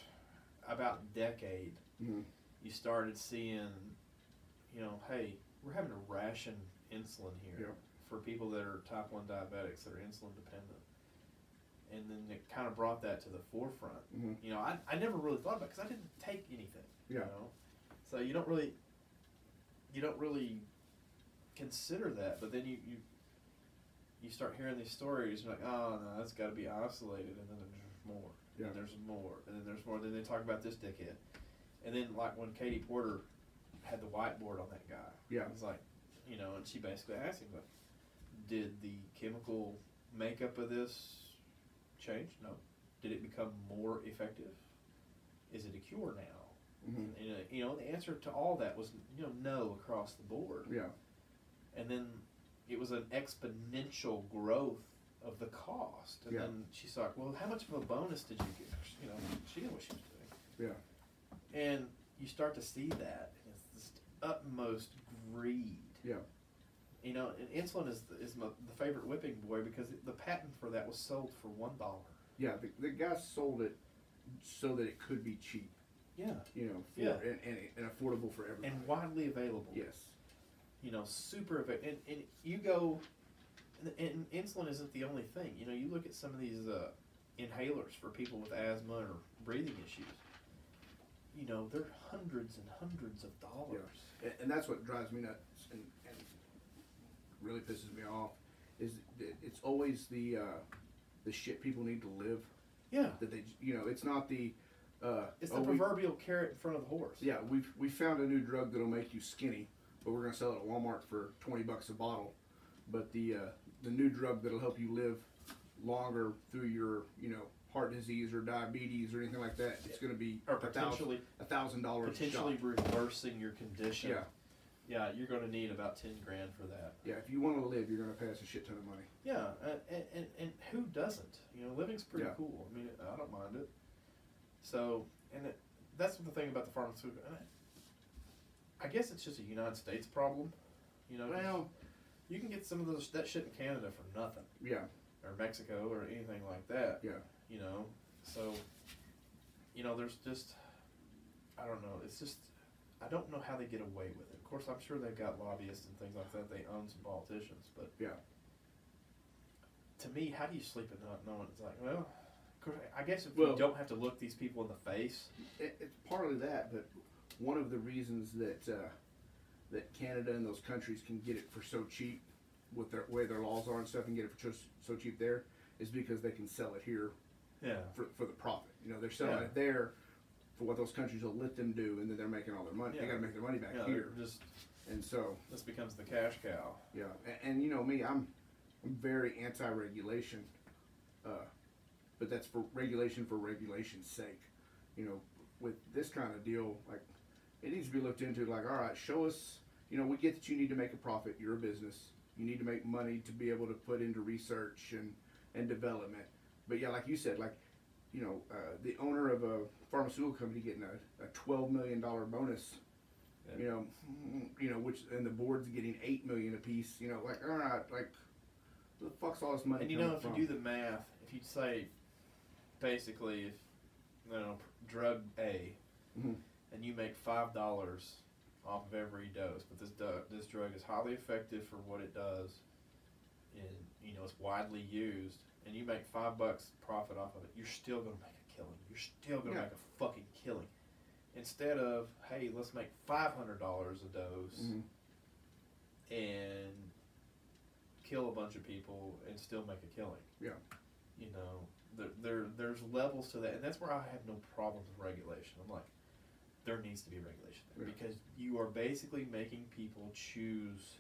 about decade, you started seeing, you know, hey, we're having to ration insulin here for people that are type 1 diabetics that are insulin dependent. And then it kind of brought that to the forefront. Mm-hmm. You know, I never really thought about it because I didn't take anything. Yeah. You know? So you don't really consider that, but then you start hearing these stories, you're like, oh no, that's got to be isolated, and then there's more, and there's more, and then there's more. Then they talk about this dickhead, and then like when Katie Porter had the whiteboard on that guy, it was like, you know, and she basically asked him, but did the chemical makeup of this change? No. Did it become more effective? Is it a cure now? Mm-hmm. And, you know, the answer to all that was, you know, no across the board. Yeah. And then it was an exponential growth of the cost. And then she's like, well, how much of a bonus did you get? You know, she knew what she was doing. Yeah. And you start to see that. It's this utmost greed. Yeah. You know, and insulin is the favorite whipping boy because the patent for that was sold for $1. Yeah, the guy sold it so that it could be cheap. Yeah. You know, and affordable for everyone. And widely available. Yes. You know, super available. And you go, and insulin isn't the only thing. You know, you look at some of these inhalers for people with asthma or breathing issues. You know, they're hundreds and hundreds of dollars. Yeah. And that's what drives me nuts and really pisses me off is it's always the shit people need to live. Yeah. That they, you know, it's not the. It's the proverbial carrot in front of the horse. Yeah, we found a new drug that'll make you skinny, but we're gonna sell it at Walmart for $20 a bottle. But the new drug that'll help you live longer through your, you know, heart disease or diabetes or anything like that, it's gonna be or potentially $1,000. Potentially reversing your condition. Yeah. Yeah, you're gonna need about 10 grand for that. Yeah, if you want to live, you're gonna pay us a shit ton of money. Yeah, and who doesn't? You know, living's pretty Yeah. cool. I mean, I don't mind it. So, that's the thing about the pharmaceutical. And I guess it's just a United States problem. You know, well, you can get some of that shit in Canada for nothing. Yeah. Or Mexico or anything like that. Yeah. You know, so, you know, there's just, I don't know. It's just, I don't know how they get away with it. Of course, I'm sure they've got lobbyists and things like that. They own some politicians, but yeah. To me, how do you sleep at night knowing it's like, well, I guess if you don't have to look these people in the face. It's partly that, but one of the reasons that that Canada and those countries can get it for so cheap with their way their laws are and stuff and get it for so cheap there is because they can sell it here. Yeah. For the profit. You know, they're selling it there for what those countries will let them do, and then they're making all their money. Yeah. They got to make their money back here. And so this becomes the cash cow. Yeah, and you know me, I'm very anti-regulation, but that's for regulation's sake. You know, with this kind of deal, like it needs to be looked into. Like, all right, show us. You know, we get that you need to make a profit. You're a business. You need to make money to be able to put into research and development. But yeah, like you said, like, you know, the owner of a pharmaceutical company getting a $12 million bonus, yeah. you know, which, and the board's getting $8 million a piece, you know, like, all right, like, where the fuck's all this money and you know, if you do the math, if you say, basically, if, you know, drug A, and you make $5 off of every dose, but this drug is highly effective for what it does, and, you know, it's widely used, and you make $5 profit off of it, you're still going to make a killing. You're still going to make a fucking killing. Instead of, hey, let's make $500 a dose and kill a bunch of people and still make a killing. Yeah. You know, there's levels to that, and that's where I have no problems with regulation. I'm like, there needs to be regulation there because you are basically making people choose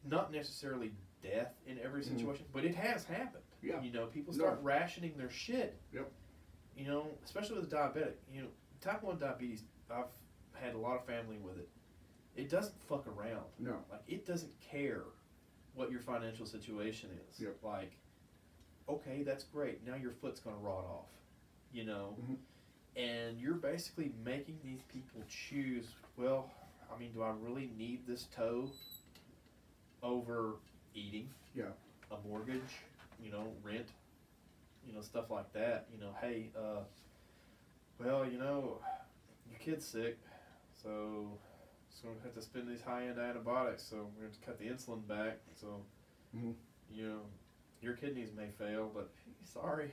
not necessarily death in every situation, but it has happened. Yeah. You know, people start rationing their shit. Yep. You know, especially with diabetic. You know, type 1 diabetes, I've had a lot of family with it. It doesn't fuck around. No. Like, it doesn't care what your financial situation is. Yep. Like, okay, that's great. Now your foot's going to rot off. You know? And you're basically making these people choose, well, I mean, do I really need this toe over eating? Yeah. A mortgage, you know, rent, you know, stuff like that. You know, hey, well, you know, your kid's sick, so we're going to have to spend these high-end antibiotics, so we're going to cut the insulin back, so, you know, your kidneys may fail, but sorry,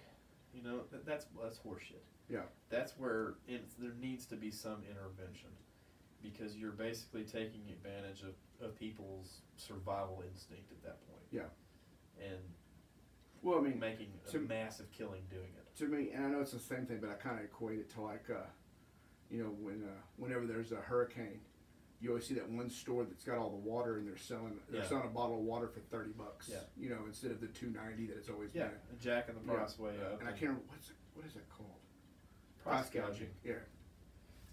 you know, that's horseshit. Yeah. That's where there needs to be some intervention, because you're basically taking advantage of people's survival instinct at that point. Yeah. And well, I mean, making a massive killing doing it. To me, and I know it's the same thing, but I kind of equate it to like, you know, whenever there's a hurricane, you always see that one store that's got all the water and they're selling a bottle of water for $30. Yeah. You know, instead of the $2.90 that it's always been. Yeah, jacking the price way up. And I can't remember what is that called? Price gouging. Yeah.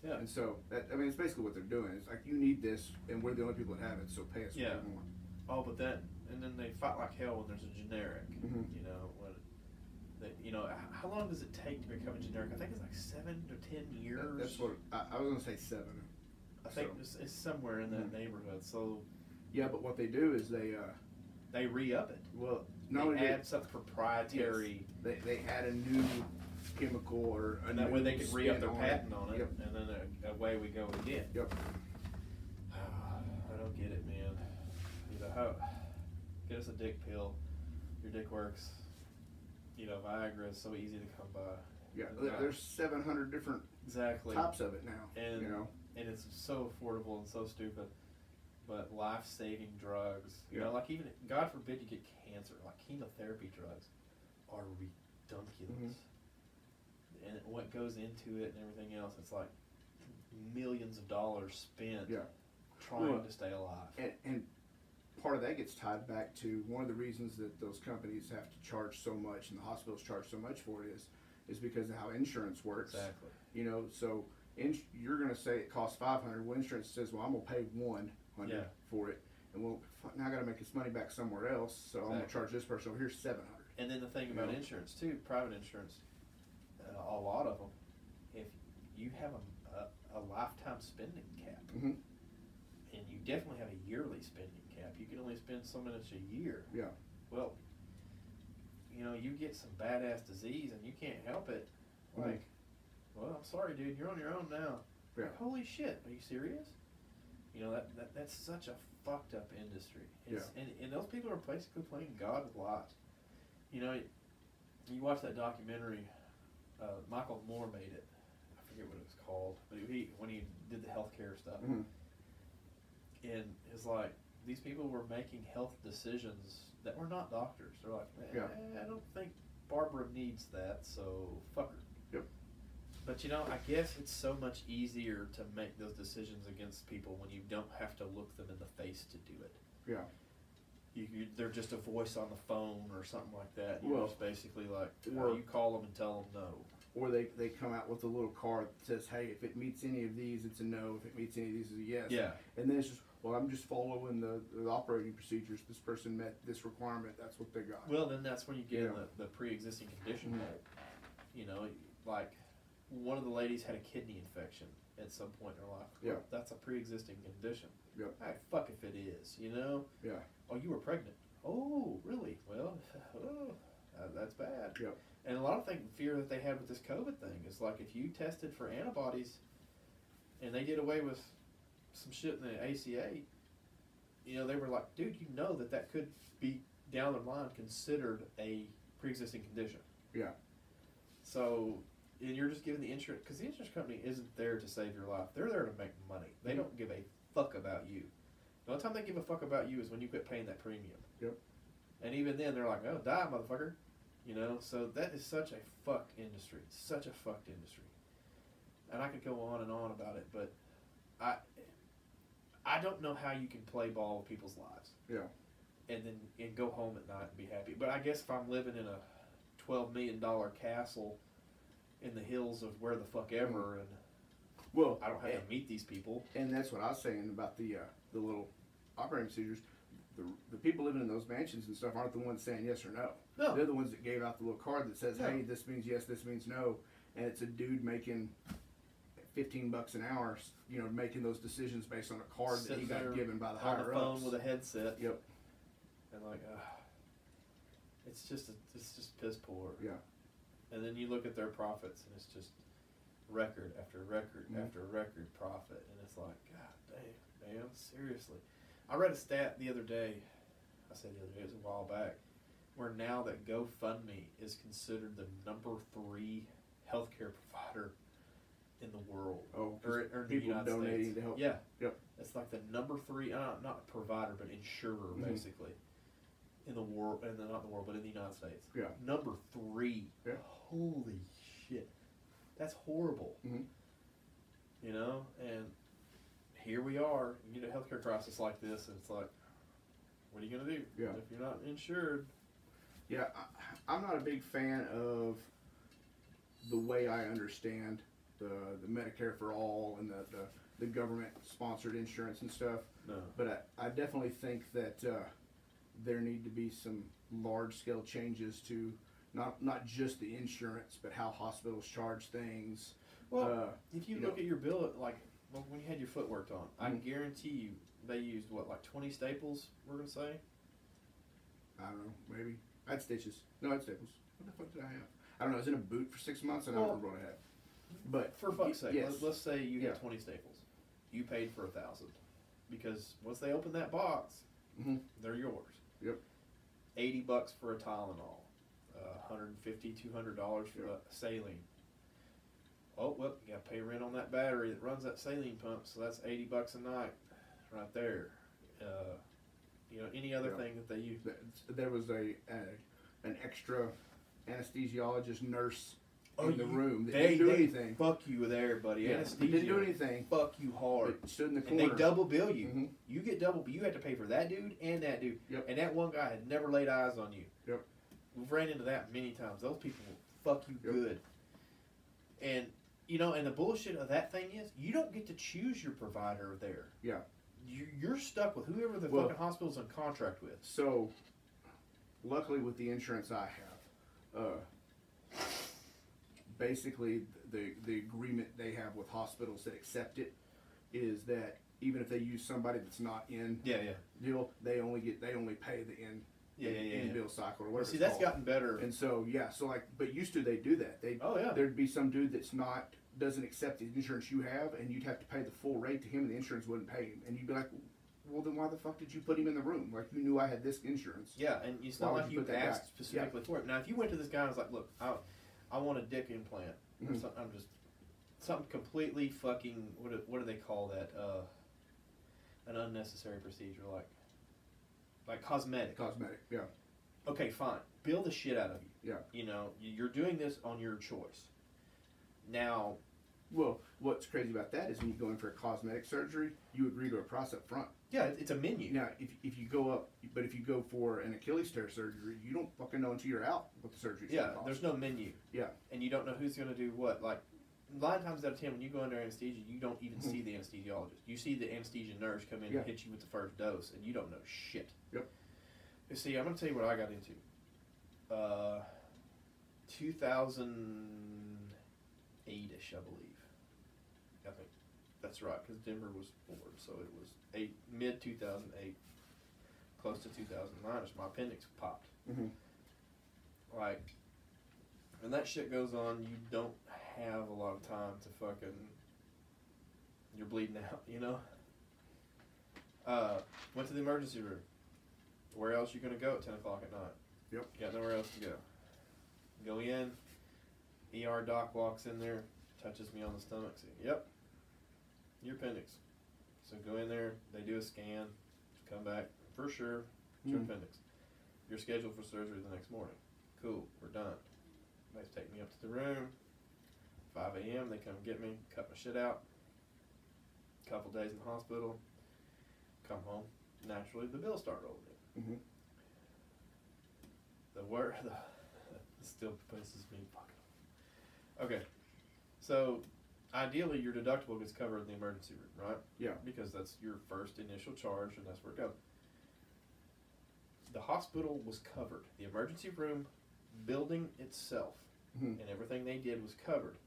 Yeah. And so that, I mean, it's basically what they're doing. It's like, you need this, and we're the only people that have it, so pay us what we want. Oh, but and then they fight like hell when there's a generic. You know, you know, how long does it take to become a generic? I think it's like 7 to 10 years. That's what I was gonna say 7. I think it's somewhere in that neighborhood. So. Yeah, but what they do is they re-up it. Well, they add some proprietary. Yes, they add a new chemical or and that way they can re-up their patent on it, and then away we go again. Yep. I don't get it, man. You know, get us a dick pill. Your dick works. Viagra is so easy to come by. Yeah, there's 700 different types of it now. And and it's so affordable and so stupid. But life-saving drugs, like even, God forbid you get cancer, like chemotherapy drugs are ridiculous. And what goes into it and everything else, it's like millions of dollars spent trying to stay alive. And part of that gets tied back to one of the reasons that those companies have to charge so much and the hospitals charge so much for it is because of how insurance works. Exactly. So you're going to say it costs $500. Well, insurance says, well, I'm going to pay $100 for it, and well, now I got to make this money back somewhere else, so I'm going to charge this person over here $700. And then the thing about insurance too, private insurance, a lot of them, if you have a lifetime spending cap, and you definitely have a yearly spending cap, you can only spend so much a year. Yeah. Well, you get some badass disease and you can't help it. Like, well, I'm sorry, dude, you're on your own now. Yeah. Like, holy shit, are you serious? That's such a fucked up industry. And those people are basically playing God with lives. You watch that documentary, Michael Moore made it. I forget what it was called, but when he did the healthcare stuff, and it's like these people were making health decisions that were not doctors. They're like, I don't think Barbara needs that, so fuck her. Yep. But I guess it's so much easier to make those decisions against people when you don't have to look them in the face to do it. Yeah. They're just a voice on the phone or something like that. Just basically like, or you call them and tell them no. Or they come out with a little card that says, hey, if it meets any of these, it's a no. If it meets any of these, it's a yes. Yeah. And then it's just, well, I'm just following the operating procedures. This person met this requirement. That's what they got. Well, then that's when you get in the pre-existing condition hole. Like one of the ladies had a kidney infection at some point in her life. Well, that's a pre-existing condition. Yep. Hey, fuck if it is, Yeah. Oh, you were pregnant. Oh, really? Well, that's bad. Yep. And a lot of fear that they had with this COVID thing is like if you tested for antibodies and they did away with some shit in the ACA, they were like, dude, that could be down the line considered a pre-existing condition. Yeah. So, and you're just giving the insurance, because the insurance company isn't there to save your life. They're there to make money. They don't give a fuck about you. The only time they give a fuck about you is when you quit paying that premium. Yep. And even then, they're like, oh, die, motherfucker. So that is such a fucked industry. Such a fucked industry. And I could go on and on about it, but I don't know how you can play ball with people's lives. Yeah. And go home at night and be happy. But I guess if I'm living in a $12 million castle in the hills of where the fuck ever, and I don't have to meet these people. And that's what I was saying about the little operating procedures. The people living in those mansions and stuff aren't the ones saying yes or no. No. They're the ones that gave out the little card that says, hey, this means yes, this means no. And it's a dude making $15 an hour, making those decisions based on a card that he got given by the higher ups. On the phone with a headset. Yep. And like, it's just piss poor. Yeah. And then you look at their profits, and it's just record after record after record profit, and it's like, God damn, man, seriously. I read a stat the other day. I said the other day, it was a while back, where now that GoFundMe is considered the number 3 healthcare provider in the world. Oh, or in the United donating States. To help. Yeah. Yep. It's like the number 3, not provider, but insurer, basically, in the world, and not the world, but in the United States. Yeah. Number 3. Yeah. Holy shit. That's horrible. And here we are, you get a healthcare crisis like this, and it's like, what are you going to do if you're not insured? Yeah, I'm not a big fan of the way I understand the Medicare for All and the government-sponsored insurance and stuff. No. But I definitely think that there need to be some large-scale changes to not just the insurance, but how hospitals charge things. Well, if you look at your bill, like when you had your foot worked on, I guarantee you they used, 20 staples, we're going to say? I don't know, maybe. I had stitches. No, I had staples. What the fuck did I have? I don't know. I was in a boot for 6 months, and I don't remember what I had. But for fuck's sake, yes. let's say you had 20 staples. You paid for 1,000. Because once they open that box, they're yours. Yep. $80 for a Tylenol. $150, $200 for the saline. Oh, well, you got to pay rent on that battery that runs that saline pump, so that's $80 a night right there. You know, any other thing that they use. There was an extra anesthesiologist nurse in the room. They didn't do anything. Fuck you there, buddy. Yeah, Anesthesia didn't do anything. Fuck you hard. They stood in the corner. And they double bill you. Mm-hmm. You get double, you have to pay for that dude and that dude. Yep. And that one guy had never laid eyes on you. Yep. We've ran into that many times. Those people will fuck you good. And, you know, and the bullshit of that thing is, you don't get to choose your provider there. Yeah. You're stuck with whoever the fucking hospital's in contract with. So, luckily with the insurance I have, basically the agreement they have with hospitals that accept it is that even if they use somebody that's not in deal, they only pay the in bill cycle or whatever. Well, see, that's gotten better. And so but used to they do that. There'd be some dude that's doesn't accept the insurance you have, and you'd have to pay the full rate to him, and the insurance wouldn't pay him, and you'd be like, well, then why the fuck did you put him in the room? Like, you knew I had this insurance. Yeah, and it's not like you asked specifically for it. Now, if you went to this guy and was like, look, I want a dick implant, or something, something completely fucking, what do they call that? An unnecessary procedure, like cosmetic. Cosmetic, yeah. Okay, fine. Bill the shit out of you. Yeah. You know, you're doing this on your choice. Now, well, what's crazy about that is when you go in for a cosmetic surgery, you agree to a price up front. Yeah, it's a menu. Now, if you go for an Achilles tear surgery, you don't fucking know until you're out what the surgery's going to cost. There's no menu. Yeah. And you don't know who's going to do what. Like, 9 times out of 10, when you go under anesthesia, you don't even see the anesthesiologist. You see the anesthesia nurse come in and hit you with the first dose, and you don't know shit. Yep. You see, I'm going to tell you what I got into. 2008-ish, I believe. I think that's right, because Denver was born, so it was mid-2008, close to 2009-ish. My appendix popped. Mm-hmm. Like, when that shit goes on, you don't have a lot of time to fucking, you're bleeding out, you know? Went to the emergency room. Where else you gonna go at 10 o'clock at night? Yep. Got nowhere else to go. Go in, ER doc walks in there, touches me on the stomach, say, yep, your appendix. So go in there, they do a scan, come back, for sure, it's your appendix. You're scheduled for surgery the next morning. Cool, we're done. They take me up to the room, 5 a.m., they come get me, cut my shit out. Couple days in the hospital, come home. Naturally, the bills start rolling in. Mm-hmm. Still pisses me fucking. Okay, so ideally your deductible gets covered in the emergency room, right? Yeah. Because that's your first initial charge, and that's where it goes. The hospital was covered. The emergency room building itself and everything they did was covered.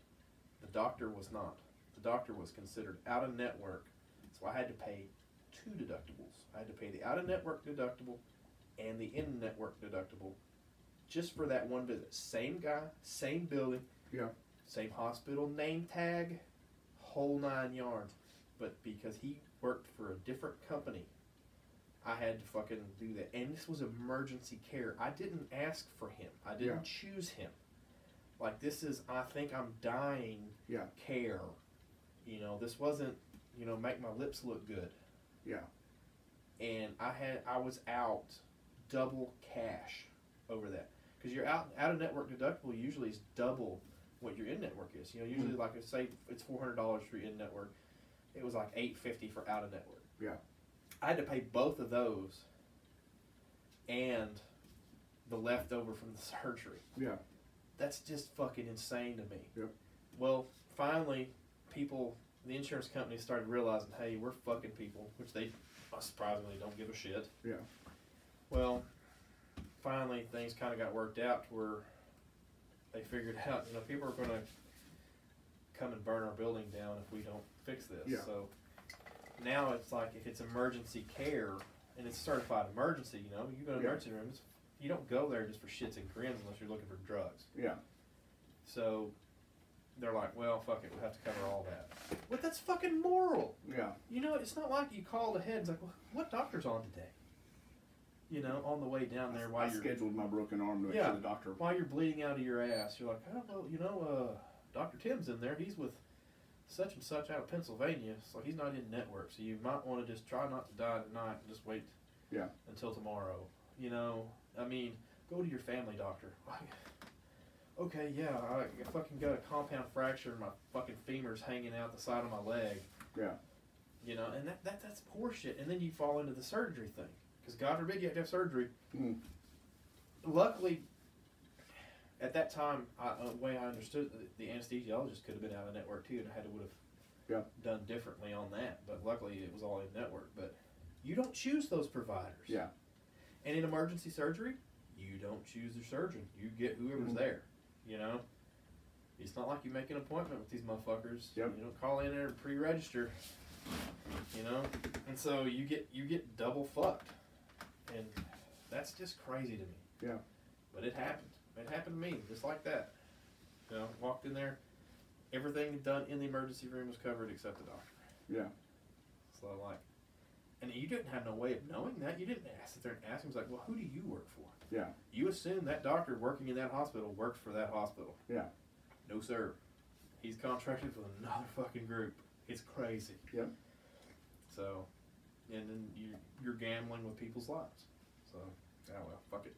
The doctor was not. The doctor was considered out of network, so I had to pay 2 deductibles. I had to pay the out-of-network deductible and the in-network deductible just for that one visit. Same guy, same building, same hospital name tag, whole 9 yards. But because he worked for a different company, I had to fucking do that. And this was emergency care. I didn't ask for him. I didn't choose him. Like, this is, I think I'm dying care. You know, this wasn't, you know, make my lips look good. Yeah. And I was out double cash over that. Because your out of network deductible usually is double what your in network is. You know, usually like say it's $400 for your in network. It was like $850 for out of network. Yeah. I had to pay both of those and the leftover from the surgery. Yeah. That's just fucking insane to me. Yep. Well, finally, the insurance companies started realizing, hey, we're fucking people, which they surprisingly don't give a shit. Yeah. Well, finally, things kind of got worked out to where they figured out, you know, people are going to come and burn our building down if we don't fix this. Yeah. So now it's like if it's emergency care and it's certified emergency, you know, you go to an emergency room, you don't go there just for shits and grins unless you're looking for drugs. Yeah. So they're like, well, fuck it, we'll have to cover all that. But that's fucking moral. Yeah. You know, it's not like you called ahead and it's like, well, what doctor's on today? You know, on the way down there I scheduled my broken arm to the doctor. While you're bleeding out of your ass, you're like, oh, well, you know, Dr. Tim's in there. He's with such and such out of Pennsylvania, so he's not in network. So you might want to just try not to die tonight and just wait until tomorrow. You know, I mean, go to your family doctor. Okay, yeah, I fucking got a compound fracture and my fucking femur's hanging out the side of my leg. Yeah. You know, and that's horseshit. And then you fall into the surgery thing. Because God forbid you have to have surgery. Mm. Luckily, at that time, the way I understood, the anesthesiologist could have been out of network too, and I would have done differently on that. But luckily, it was all in network. But you don't choose those providers. Yeah. And in emergency surgery, you don't choose your surgeon. You get whoever's there. You know, it's not like you make an appointment with these motherfuckers. Yep. You don't call in there and pre-register. You know, and so you get double fucked. And that's just crazy to me. Yeah. But it happened. It happened to me, just like that. You know, walked in there, everything done in the emergency room was covered except the doctor. Yeah. So and you didn't have no way of knowing that. You didn't sit there and ask him. It's like, well, who do you work for? Yeah. You assume that doctor working in that hospital works for that hospital. Yeah. No, sir. He's contracted with another fucking group. It's crazy. Yep. So... And then you're gambling with people's lives. So, well, fuck it.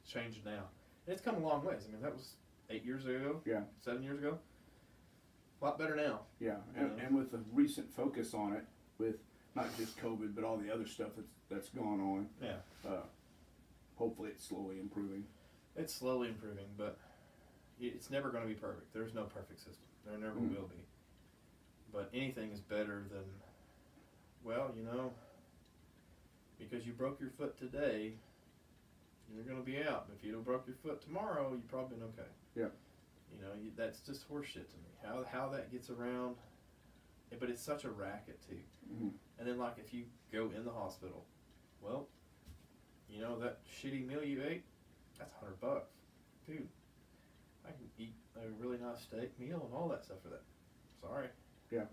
It's changed now. And it's come a long ways. I mean, that was 8 years ago. Yeah. 7 years ago. A lot better now. Yeah. And with the recent focus on it, with not just COVID, but all the other stuff that's gone on. Yeah. Hopefully it's slowly improving. It's slowly improving, but it's never going to be perfect. There's no perfect system. There never will be. But anything is better than, well, you know, because you broke your foot today, you're going to be out. If you don't broke your foot tomorrow, you've probably been okay. Yeah. You know, that's just horseshit to me. How that gets around, but it's such a racket too. Mm-hmm. And then like if you go in the hospital, well, you know that shitty meal you ate, that's $100, dude. I can eat a really nice steak meal and all that stuff for that. Sorry. Yeah.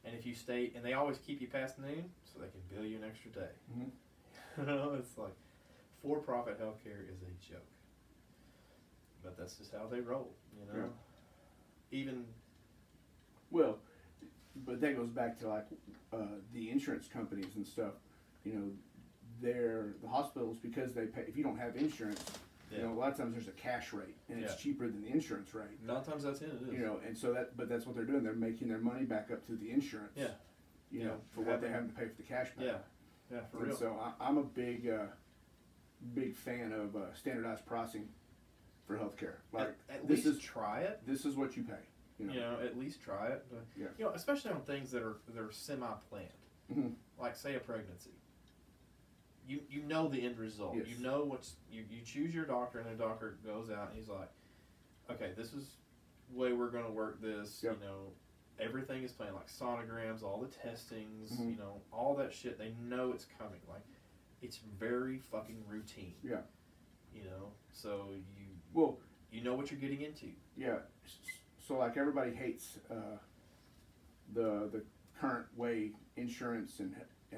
And if you stay, and they always keep you past noon, so they can bill you an extra day. Mm-hmm. You know, it's like, for-profit healthcare is a joke. But that's just how they roll, you know? Yeah. Even... Well, but that goes back to, like, the insurance companies and stuff. You know, the hospitals, because they pay, if you don't have insurance... Yeah. You know, a lot of times there's a cash rate, and it's cheaper than the insurance rate. 9 times out of 10 it is. You know, and so but that's what they're doing. They're making their money back up to the insurance. Yeah. You know, for what they're having to pay for the cash back. Yeah. Yeah, for real. So I'm a big fan of standardized pricing for healthcare. Like at least try it. This is what you pay. You know, at least try it. But, you know, especially on things that are semi-planned, mm-hmm. like say a pregnancy. You know the end result. Yes. You know you choose your doctor, and the doctor goes out and he's like, okay, this is the way we're going to work this. Yep. You know, everything is planned, like sonograms, all the testings, mm-hmm. you know, all that shit. They know it's coming. Like, it's very fucking routine. Yeah. You know, so you know what you're getting into. Yeah. So like everybody hates the current way insurance and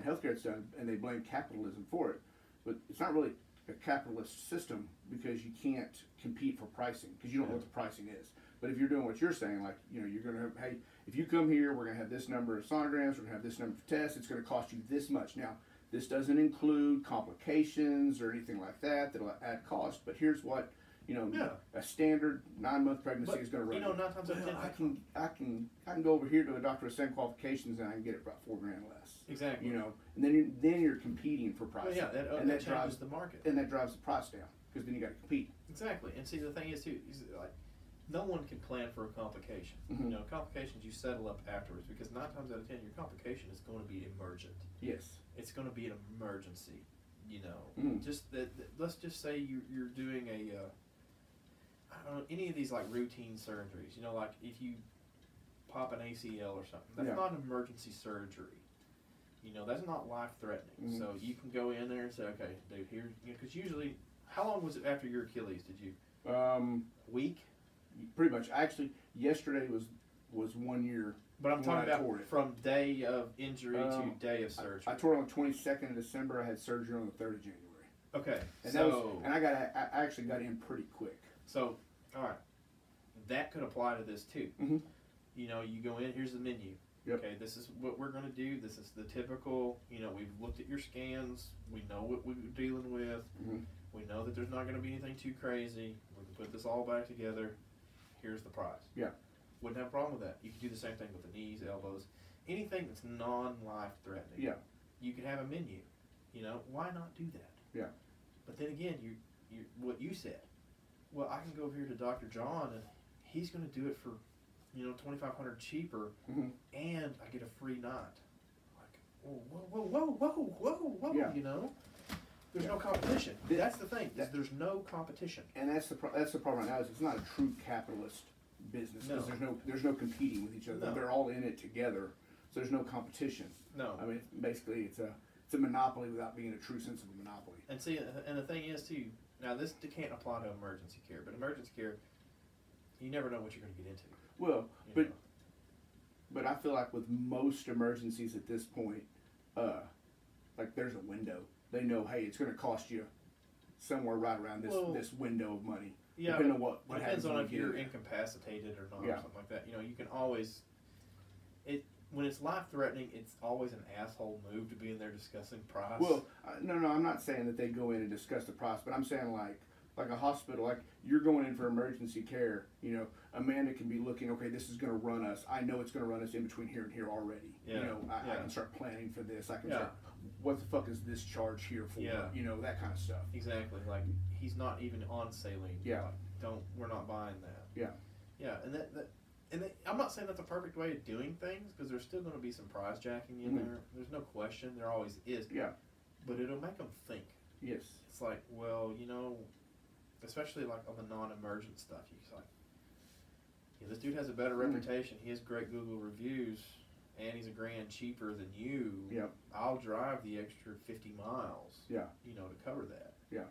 healthcare is done, and they blame capitalism for it. But it's not really a capitalist system because you can't compete for pricing because you don't know what the pricing is. But if you're doing what you're saying, like, you know, you're going to have, hey, if you come here, we're going to have this number of sonograms, we're going to have this number of tests, it's going to cost you this much. Now, this doesn't include complications or anything like that that'll add cost, but here's what, you know, a standard 9-month pregnancy is going to run. You know, 9 times out of 10, I can go over here to a doctor with the same qualifications and I can get it about $4,000 less. Exactly. You know, and then you're competing for price. Well, yeah, that drives the market, and that drives the price down because then you got to compete. Exactly, and see the thing is too, like, no one can plan for a complication. Mm-hmm. You know, complications you settle up afterwards because 9 times out of 10 your complication is going to be emergent. Yes. It's going to be an emergency. You know, just let's just say you're doing I don't know, any of these like routine surgeries. You know, like if you pop an ACL or something, that's not an emergency surgery. You know, that's not life-threatening. Mm-hmm. So you can go in there and say, okay, dude, here, because usually, how long was it after your Achilles? Did you? A week? Pretty much. Actually, yesterday was 1 year. But I'm talking about from day of injury to day of surgery. I tore it on the 22nd of December. I had surgery on the 3rd of January. Okay, and I actually got in pretty quick. So, all right, that could apply to this too. Mm-hmm. You know, you go in. Here's the menu. Yep. Okay, this is what we're going to do. This is the typical. You know, we've looked at your scans. We know what we're dealing with. Mm-hmm. We know that there's not going to be anything too crazy. We can put this all back together. Here's the price. Yeah. Wouldn't have a problem with that. You could do the same thing with the knees, elbows, anything that's non-life threatening. Yeah. You could have a menu. You know, why not do that? Yeah. But then again, you what you said. Well, I can go over here to Dr. John and he's going to do it for, you know, $2,500 cheaper, mm-hmm. and I get a free knot. Like, whoa, yeah. You know? There's no competition. That's the thing. There's no competition. And that's the problem right now. Is it's not a true capitalist business because there's no competing with each other. No. They're all in it together, so there's no competition. No. I mean, basically, it's a monopoly without being a true sense of a monopoly. And see, and the thing is too. Now this can't apply to emergency care, but emergency care, you never know what you're going to get into. Well, but I feel like with most emergencies at this point, like there's a window. They know, hey, it's going to cost you somewhere right around this window of money. Yeah, depending on what depends on if you're incapacitated or not, or something like that. You know, you can always when it's life threatening, it's always an asshole move to be in there discussing price. Well, no, I'm not saying that they go in and discuss the price, but I'm saying like a hospital, like you're going in for emergency care. You know, Amanda can be looking. Okay, this is going to run us. I know it's going to run us in between here and here already. Yeah. You know, I can start planning for this. I can start. What the fuck is this charge here for? Yeah. You know, that kind of stuff. Exactly. Like he's not even on saline. Yeah. Like, we're not buying that. Yeah. Yeah, and I'm not saying that's a perfect way of doing things because there's still going to be some price jacking in there. There's no question. There always is. Yeah. But it'll make them think. Yes. It's like, well, you know, especially like on the non-emergent stuff, he's like, yeah, this dude has a better reputation. He has great Google reviews, and he's a grand cheaper than you. Yeah. I'll drive the extra 50 miles. Yeah. You know, to cover that. Yeah.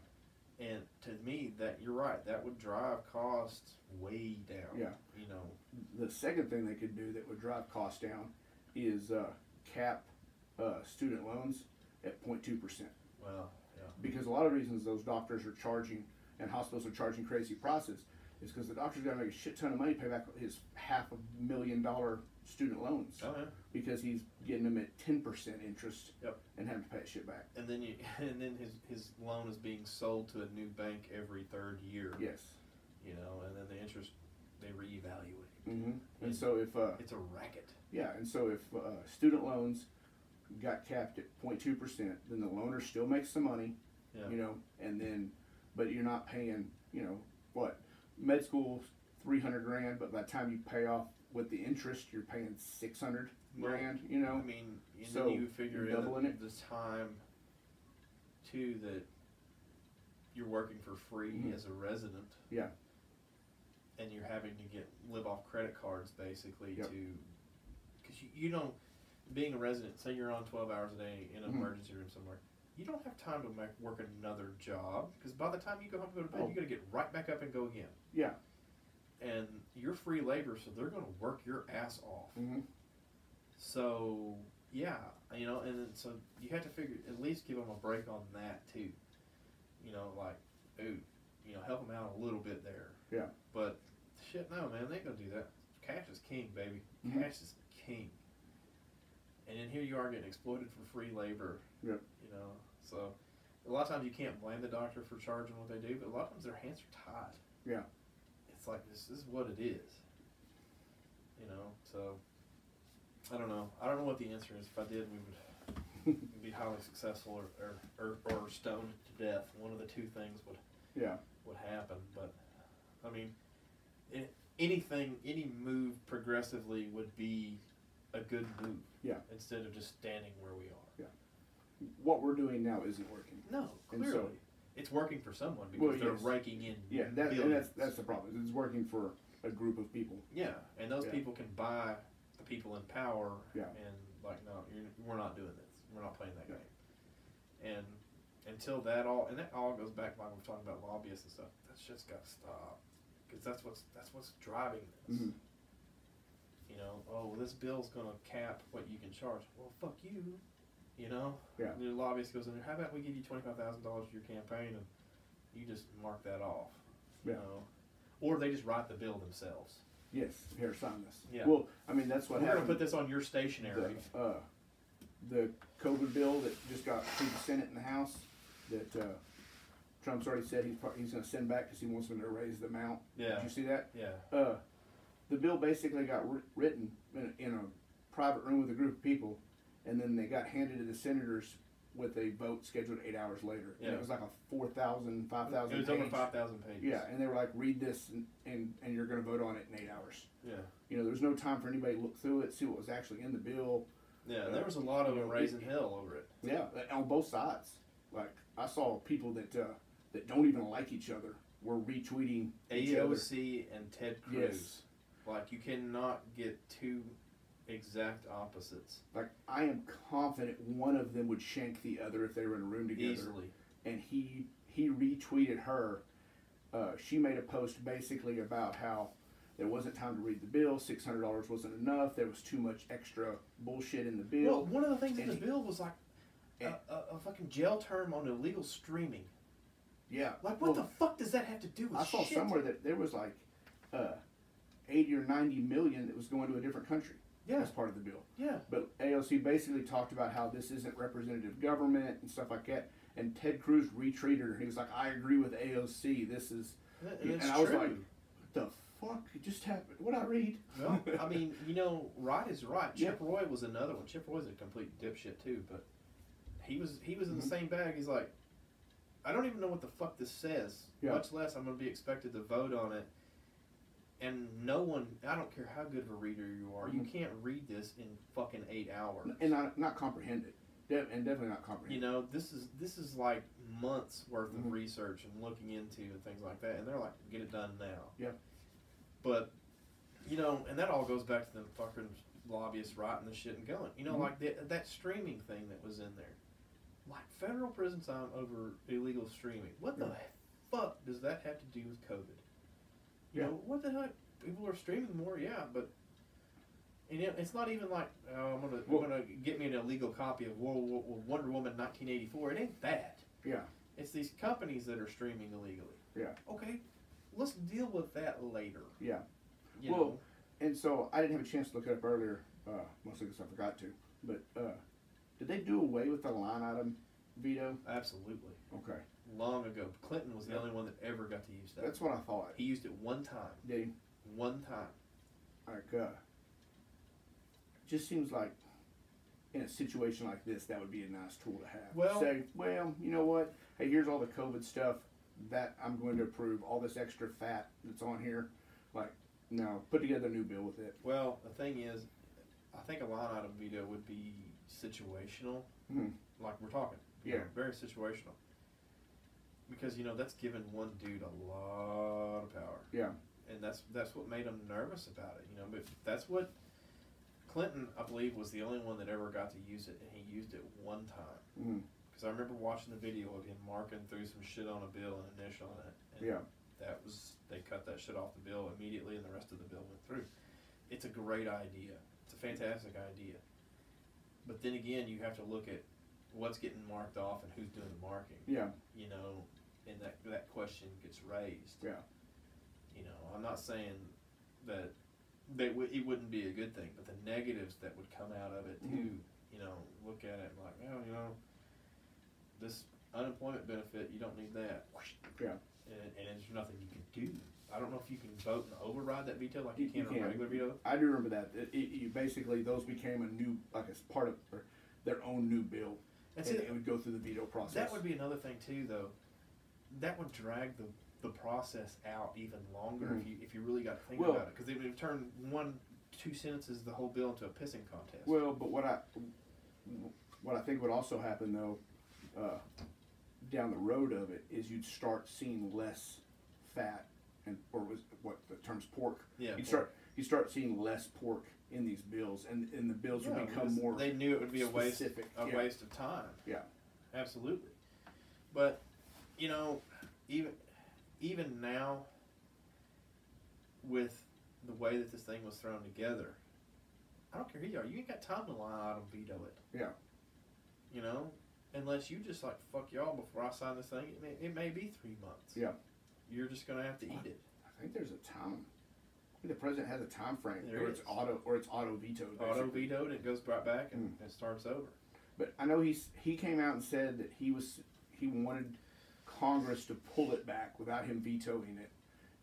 And to me, that you're right. That would drive costs way down. Yeah. You know. The second thing they could do that would drive costs down is cap student loans at 0.2%. Well, yeah. Because a lot of reasons those doctors are charging and hospitals are charging crazy prices is because the doctor's got to make a shit ton of money to pay back his $500,000 student loans. Oh yeah. Because he's getting them at 10% interest. Yep. And having to pay that shit back. And then his loan is being sold to a new bank every third year. Yes. You know, and then the interest they reevaluate. Mm-hmm. And so if it's a racket. Yeah, and so if student loans got capped at 0.2%, then the loaner still makes some money. Yeah. You know, and then, but you're not paying. You know what? Med school $300,000, but by the time you pay off with the interest, you're paying $600,000. You know. I mean, so then you figure doubling in the time too that you're working for free as a resident. Yeah. And you're having to live off credit cards basically Yep. to, because you don't, being a resident, say you're on 12 hours a day in an emergency room somewhere, you don't have time to work another job because by the time you go home to go to bed, you got to get right back up and go again. Yeah. And you're free labor, so they're going to work your ass off. Mm-hmm. So yeah, you know, and then, so you have to figure at least give them a break on that too. You know, like, ooh, you know, help them out a little bit there. Yeah. But shit, no, man, they ain't gonna do that. Cash is king, baby. Mm-hmm. Cash is king. And then here you are getting exploited for free labor. Yep. You know, so a lot of times you can't blame the doctor for charging what they do, but a lot of times their hands are tied. Yeah. It's like this is what it is. You know, so I don't know. I don't know what the answer is. If I did, we would be highly successful or stoned to death. One of the two things would happen. But I mean, any move progressively would be a good move. Yeah. Instead of just standing where we are. Yeah. What we're doing now isn't working. No, clearly. So, it's working for someone because they're raking in. Yeah, and that's the problem. It's working for a group of people. Yeah, and those people can buy the people in power. Yeah. And like, no, we're not doing this. We're not playing that game. And until that all goes back like we're talking about lobbyists and stuff. That's just got to stop because that's what's driving this. Mm-hmm. You know, oh, well, this bill's gonna cap what you can charge. Well, fuck you. You know? Yeah. The lobbyist goes in there, how about we give you $25,000 to your campaign and you just mark that off? You know? Or they just write the bill themselves. Yes, here, sign this. Yeah. Well, I mean, that's what happened. We're going to put this on your stationery. The COVID bill that just got through the Senate and the House that Trump's already said he's going to send back because he wants them to raise the amount. Yeah. Did you see that? Yeah. The bill basically got written in a private room with a group of people, and then they got handed to the senators with a vote scheduled 8 hours later. Yeah. And it was like a 4,000, 5,000 It was over 5,000 pages. Yeah, and they were like, read this, and you're going to vote on it in 8 hours. Yeah. You know, there was no time for anybody to look through it, see what was actually in the bill. Yeah, there was a lot of them raising hell over it. Yeah, on both sides. Like, I saw people that don't even like each other were retweeting each other. AOC and Ted Cruz. Yes. Like, you cannot get two exact opposites. Like, I am confident one of them would shank the other if they were in a room together. Easily. And he retweeted her. She made a post basically about how there wasn't time to read the bill, $600 wasn't enough, there was too much extra bullshit in the bill. Well, one of the things in the bill was like a fucking jail term on illegal streaming. Yeah. Like, what the fuck does that have to do with shit? I saw somewhere that there was like 80 or 90 million that was going to a different country. Yeah. As part of the bill. Yeah. But AOC basically talked about how this isn't representative government and stuff like that. And Ted Cruz retweeted her. He was like, I agree with AOC. This is... And I was like, the fuck just happened? What'd I read? Well, I mean, you know, right is right. Chip Roy was another one. Chip Roy's a complete dipshit too, but he was in the same bag. He's like, I don't even know what the fuck this says, much less I'm going to be expected to vote on it. And no one, I don't care how good of a reader you are, you can't read this in fucking 8 hours. And not comprehend it. And definitely not comprehend. You know, this is like months worth of research and looking into and things like that. And they're like, get it done now. Yeah. But, you know, and that all goes back to them fucking lobbyists writing the shit and going. You know, like that streaming thing that was in there. Like federal prison time over illegal streaming. What the fuck does that have to do with COVID? You know, what the heck? People are streaming more, but and it's not even like I'm gonna get me an illegal copy of Wonder Woman 1984. It ain't that. Yeah. It's these companies that are streaming illegally. Yeah. Okay, let's deal with that later. Yeah. You know? And so I didn't have a chance to look it up earlier, mostly because I forgot to. But did they do away with the line item veto? Absolutely. Okay. Long ago. Clinton was the only one that ever got to use that. That's what I thought. He used it one time. Did he? One time. Like, just seems like in a situation like this, that would be a nice tool to have. Well, say, well, you know what? Hey, here's all the COVID stuff that I'm going to approve. All this extra fat that's on here. Like, no, put together a new bill with it. Well, the thing is, I think a line item veto would be situational. Like we're talking. You know, very situational. Because, you know, that's given one dude a lot of power. Yeah. And that's what made him nervous about it, you know. But that's what Clinton, I believe, was the only one that ever got to use it, and he used it one time. Because I remember watching the video of him marking through some shit on a bill and initialing it. And they cut that shit off the bill immediately, and the rest of the bill went through. It's a great idea. It's a fantastic idea. But then again, you have to look at what's getting marked off and who's doing the marking. Yeah. You know, and that question gets raised. Yeah. You know, I'm not saying that it wouldn't be a good thing, but the negatives that would come out of it too, you know, look at it and like, well, you know, this unemployment benefit, you don't need that. Yeah. And there's nothing you can do. I don't know if you can vote and override that veto like you can on a regular veto. I do remember that. You basically, those became a new, like as part of their own new bill. And it would go through the veto process. That would be another thing too, though. That would drag the process out even longer if you really got to think about it, because they would turn 1-2 sentences the whole bill into a pissing contest. Well, but what I think would also happen though, down the road of it, is you'd start seeing less fat or was what the term's pork. Yeah. You start seeing less pork in these bills, and the bills would become more. They knew it would be specific. a waste of time. Yeah. Absolutely. But you know, even now, with the way that this thing was thrown together, I don't care who you are. You ain't got time to line item veto it. Yeah. you know, unless you just like, fuck y'all before I sign this thing, it may be 3 months. Yeah. You're just going to have to eat it. I think there's a time. I think the president has a time frame. It's auto vetoed. Auto vetoed, it goes right back and it starts over. But I know he came out and said that he wanted Congress to pull it back without him vetoing it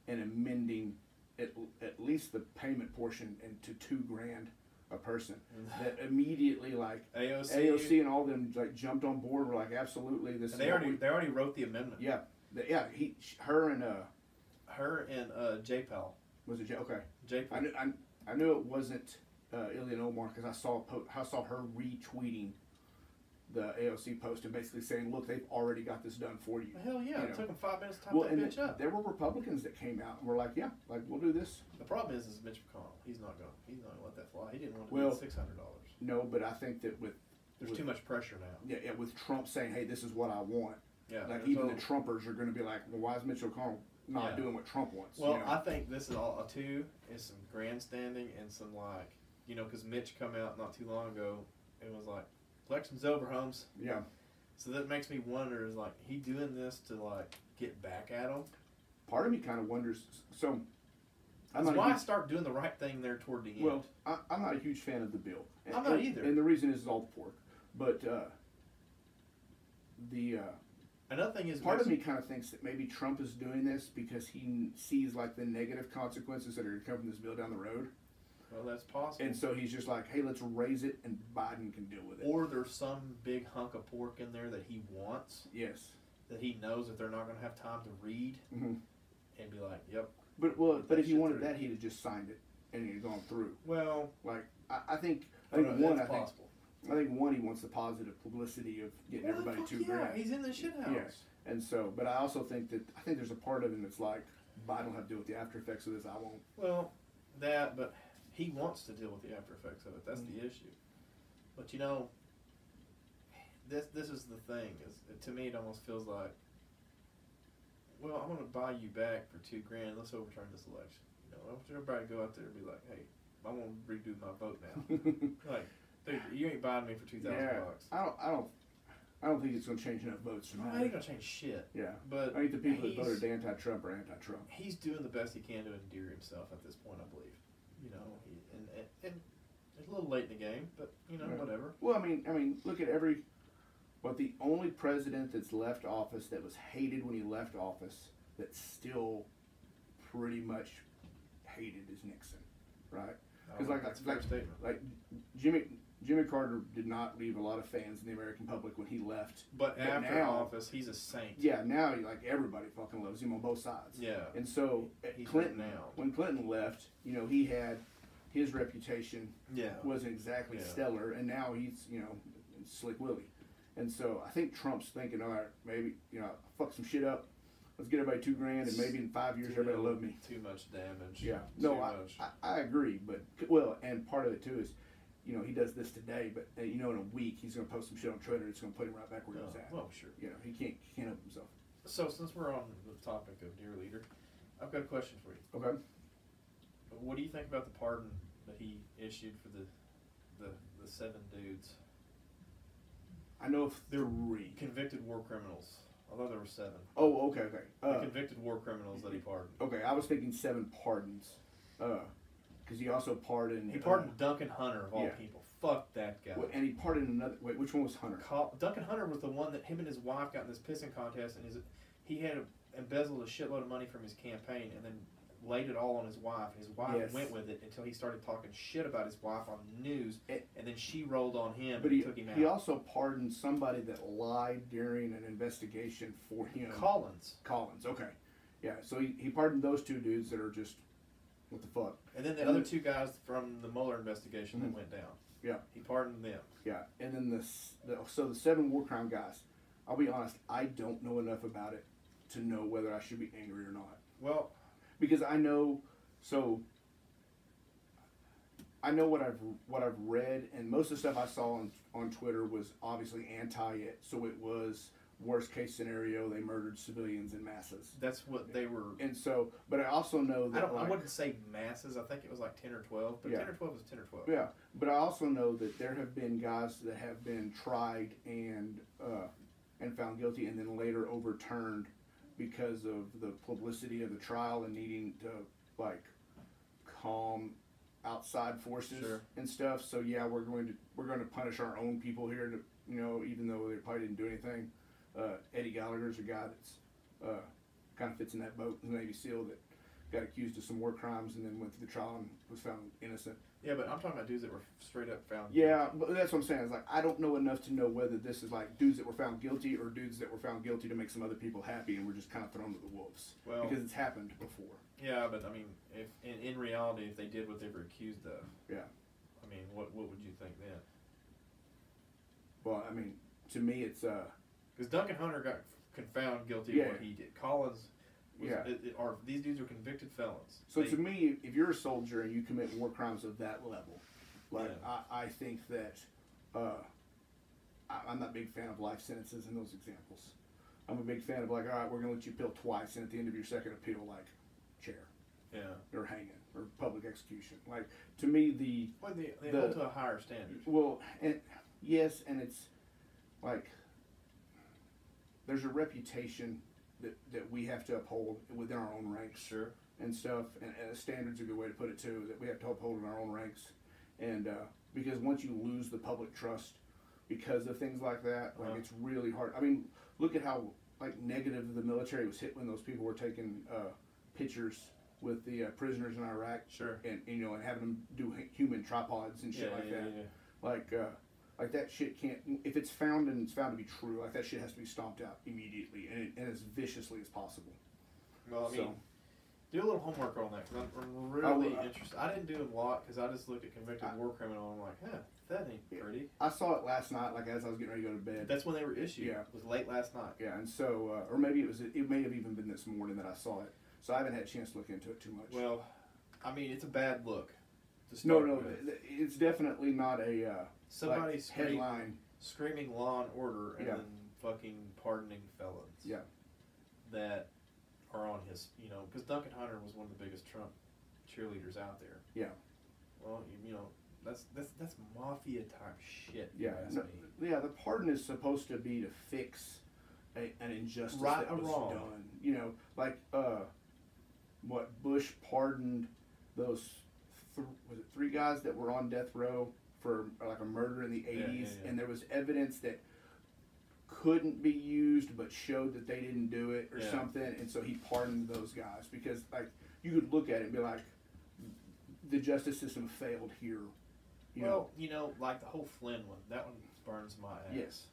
and amending at least the payment portion into $2,000 a person. That immediately, like AOC and all of them, like jumped on board. Were like, absolutely, this. And they already wrote the amendment. Yeah, her and J-Pal. Was it okay? J-Pal. I knew it wasn't Ilhan Omar because I saw her retweeting the AOC post and basically saying, look, they've already got this done for you. Hell yeah, it took them 5 minutes to type that bitch up. There were Republicans that came out and were like, yeah, like we'll do this. The problem is Mitch McConnell. He's not gonna let that fly. He didn't want to pay $600. No, but I think that there's too much pressure now. Yeah, with Trump saying, hey, this is what I want. Yeah. Like even the Trumpers are going to be like, well, why is Mitch McConnell not doing what Trump wants? Well, I think this is all too is some grandstanding and some like, because Mitch come out not too long ago and was like, election's over, Holmes. Yeah. So that makes me wonder, is like he doing this to like get back at him? Part of me kind of wonders. So that's why I start doing the right thing there toward the end. Well, I'm not a huge fan of the bill. I'm not either. And the reason is all the pork. But another thing is part of me kind of thinks that maybe Trump is doing this because he sees like the negative consequences that are going to come from this bill down the road. Well, that's possible. And so he's just like, hey, let's raise it and Biden can deal with it. Or there's some big hunk of pork in there that he wants. Yes. That he knows that they're not going to have time to read and be like, yep. But if he wanted that, he'd have just signed it and he'd gone through. Well, like I think he wants the positive publicity of getting everybody $2,000. Yeah, he's in the shit house. Yes. And so, but I also think there's a part of him that's like, Biden will have to deal with the after effects of this. I won't. Well, but he wants to deal with the after effects of it. That's the issue. But this is the thing. To me, it almost feels like, well, I'm going to buy you back for $2,000. Let's overturn this election. I want everybody to go out there and be like, hey, I want to redo my vote now. Like, dude, you ain't buying me for $2,000. I don't think it's going to change enough votes. It ain't going to change shit. Yeah. But I think the people that voted anti-Trump are anti-Trump. He's doing the best he can to endear himself at this point, I believe. And it's a little late in the game, but whatever. Well, I mean, look at the only president that's left office that was hated when he left office that's still pretty much hated is Nixon, right? Because that's a fair statement. Like Jimmy Carter did not leave a lot of fans in the American public when he left. But after office, he's a saint. Yeah, now everybody fucking loves him on both sides. Yeah. And so when Clinton left, he had his reputation wasn't exactly stellar, and now he's Slick Willie. And so I think Trump's thinking, all right, maybe fuck some shit up. Let's get everybody $2,000, and maybe in 5 years everybody will love me. Too much damage. Yeah. Much. I agree, but and part of it too is, he does this today, but in a week he's going to post some shit on Twitter. It's going to put him right back where he was at. Well, sure. He can't help himself. So since we're on the topic of Dear Leader, I've got a question for you. Okay. What do you think about the pardon that he issued for the 7 dudes? I know of they're 3 convicted war criminals. I thought there were 7. Oh, okay. The convicted war criminals that he pardoned. Okay, I was thinking 7 pardons. Because he also pardoned... He pardoned Duncan Hunter, of all people. Fuck that guy. Well, and he pardoned another... Wait, which one was Hunter? Duncan Hunter was the one that him and his wife got in this pissing contest, and he had embezzled a shitload of money from his campaign, and then laid it all on his wife. And his wife went with it until he started talking shit about his wife on the news, and then she rolled on him and took him out. He also pardoned somebody that lied during an investigation for him. Collins, okay. Yeah, so he pardoned those 2 dudes that are just, what the fuck. And then the other 2 guys from the Mueller investigation that went down. Yeah. He pardoned them. Yeah, and then the 7 war crime guys, I'll be honest, I don't know enough about it to know whether I should be angry or not. Well... Because I know what I've read, and most of the stuff I saw on Twitter was obviously anti it. So it was, worst case scenario, they murdered civilians in masses. That's what they were. And so, but I also know that I wouldn't say masses. I think it was like 10 or 12. But 10 or 12 is 10 or 12. Yeah, but I also know that there have been guys that have been tried and found guilty, and then later overturned because of the publicity of the trial and needing to like calm outside forces and stuff. So yeah, we're going to punish our own people here, to, you know, even though they probably didn't do anything. Eddie Gallagher's a guy that's kind of fits in that boat, the Navy SEAL that got accused of some war crimes and then went through the trial and was found innocent. Yeah, but I'm talking about dudes that were straight up found guilty. Yeah, but that's what I'm saying. It's like, I don't know enough to know whether this is like dudes that were found guilty or dudes that were found guilty to make some other people happy and we're just kind of thrown to the wolves. Well, because it's happened before. Yeah, but I mean, if in reality, if they did what they were accused of, yeah, I mean, what would you think then? Well, I mean, to me, it's because Duncan Hunter got found guilty of what he did. Collins. These dudes are convicted felons. So to me, if you're a soldier and you commit war crimes of that level, like I think that I'm not a big fan of life sentences in those examples. I'm a big fan of like, all right, we're gonna let you appeal twice, and at the end of your second appeal, like chair, or hanging, or public execution. Like to me, they hold to a higher standard. Well, and yes, and it's like there's a reputation that we have to uphold within our own ranks, and stuff, and a standard's a good way to put it too. That we have to uphold in our own ranks, and because once you lose the public trust because of things like that, like it's really hard. I mean, look at how like negative the military was hit when those people were taking pictures with the prisoners in Iraq, and you know, and having them do human tripods and shit like that. Like that shit can't, if it's found and it's found to be true, like that shit has to be stomped out immediately and as viciously as possible. Well, I mean, do a little homework on that, because I'm really interested. I didn't do a lot because I just looked at convicted war criminal and I'm like, that ain't pretty. I saw it last night, like as I was getting ready to go to bed. That's when they were issued. Yeah. It was late last night. Yeah, and so, or maybe it may have even been this morning that I saw it. So I haven't had a chance to look into it too much. Well, I mean, it's a bad look. No, it's definitely not a somebody headline screaming law and order and then fucking pardoning felons. That are on his, you know, because Duncan Hunter was one of the biggest Trump cheerleaders out there. Yeah. Well, you know, that's mafia type shit. Yeah. The pardon is supposed to be to fix an injustice that was done. You know, like what Bush pardoned those. Was it 3 guys that were on death row for like a murder in the 80s, and there was evidence that couldn't be used but showed that they didn't do it or something, and so he pardoned those guys because like you could look at it and be like, the justice system failed here. You know, like the whole Flynn one, that one burns my ass. Yes.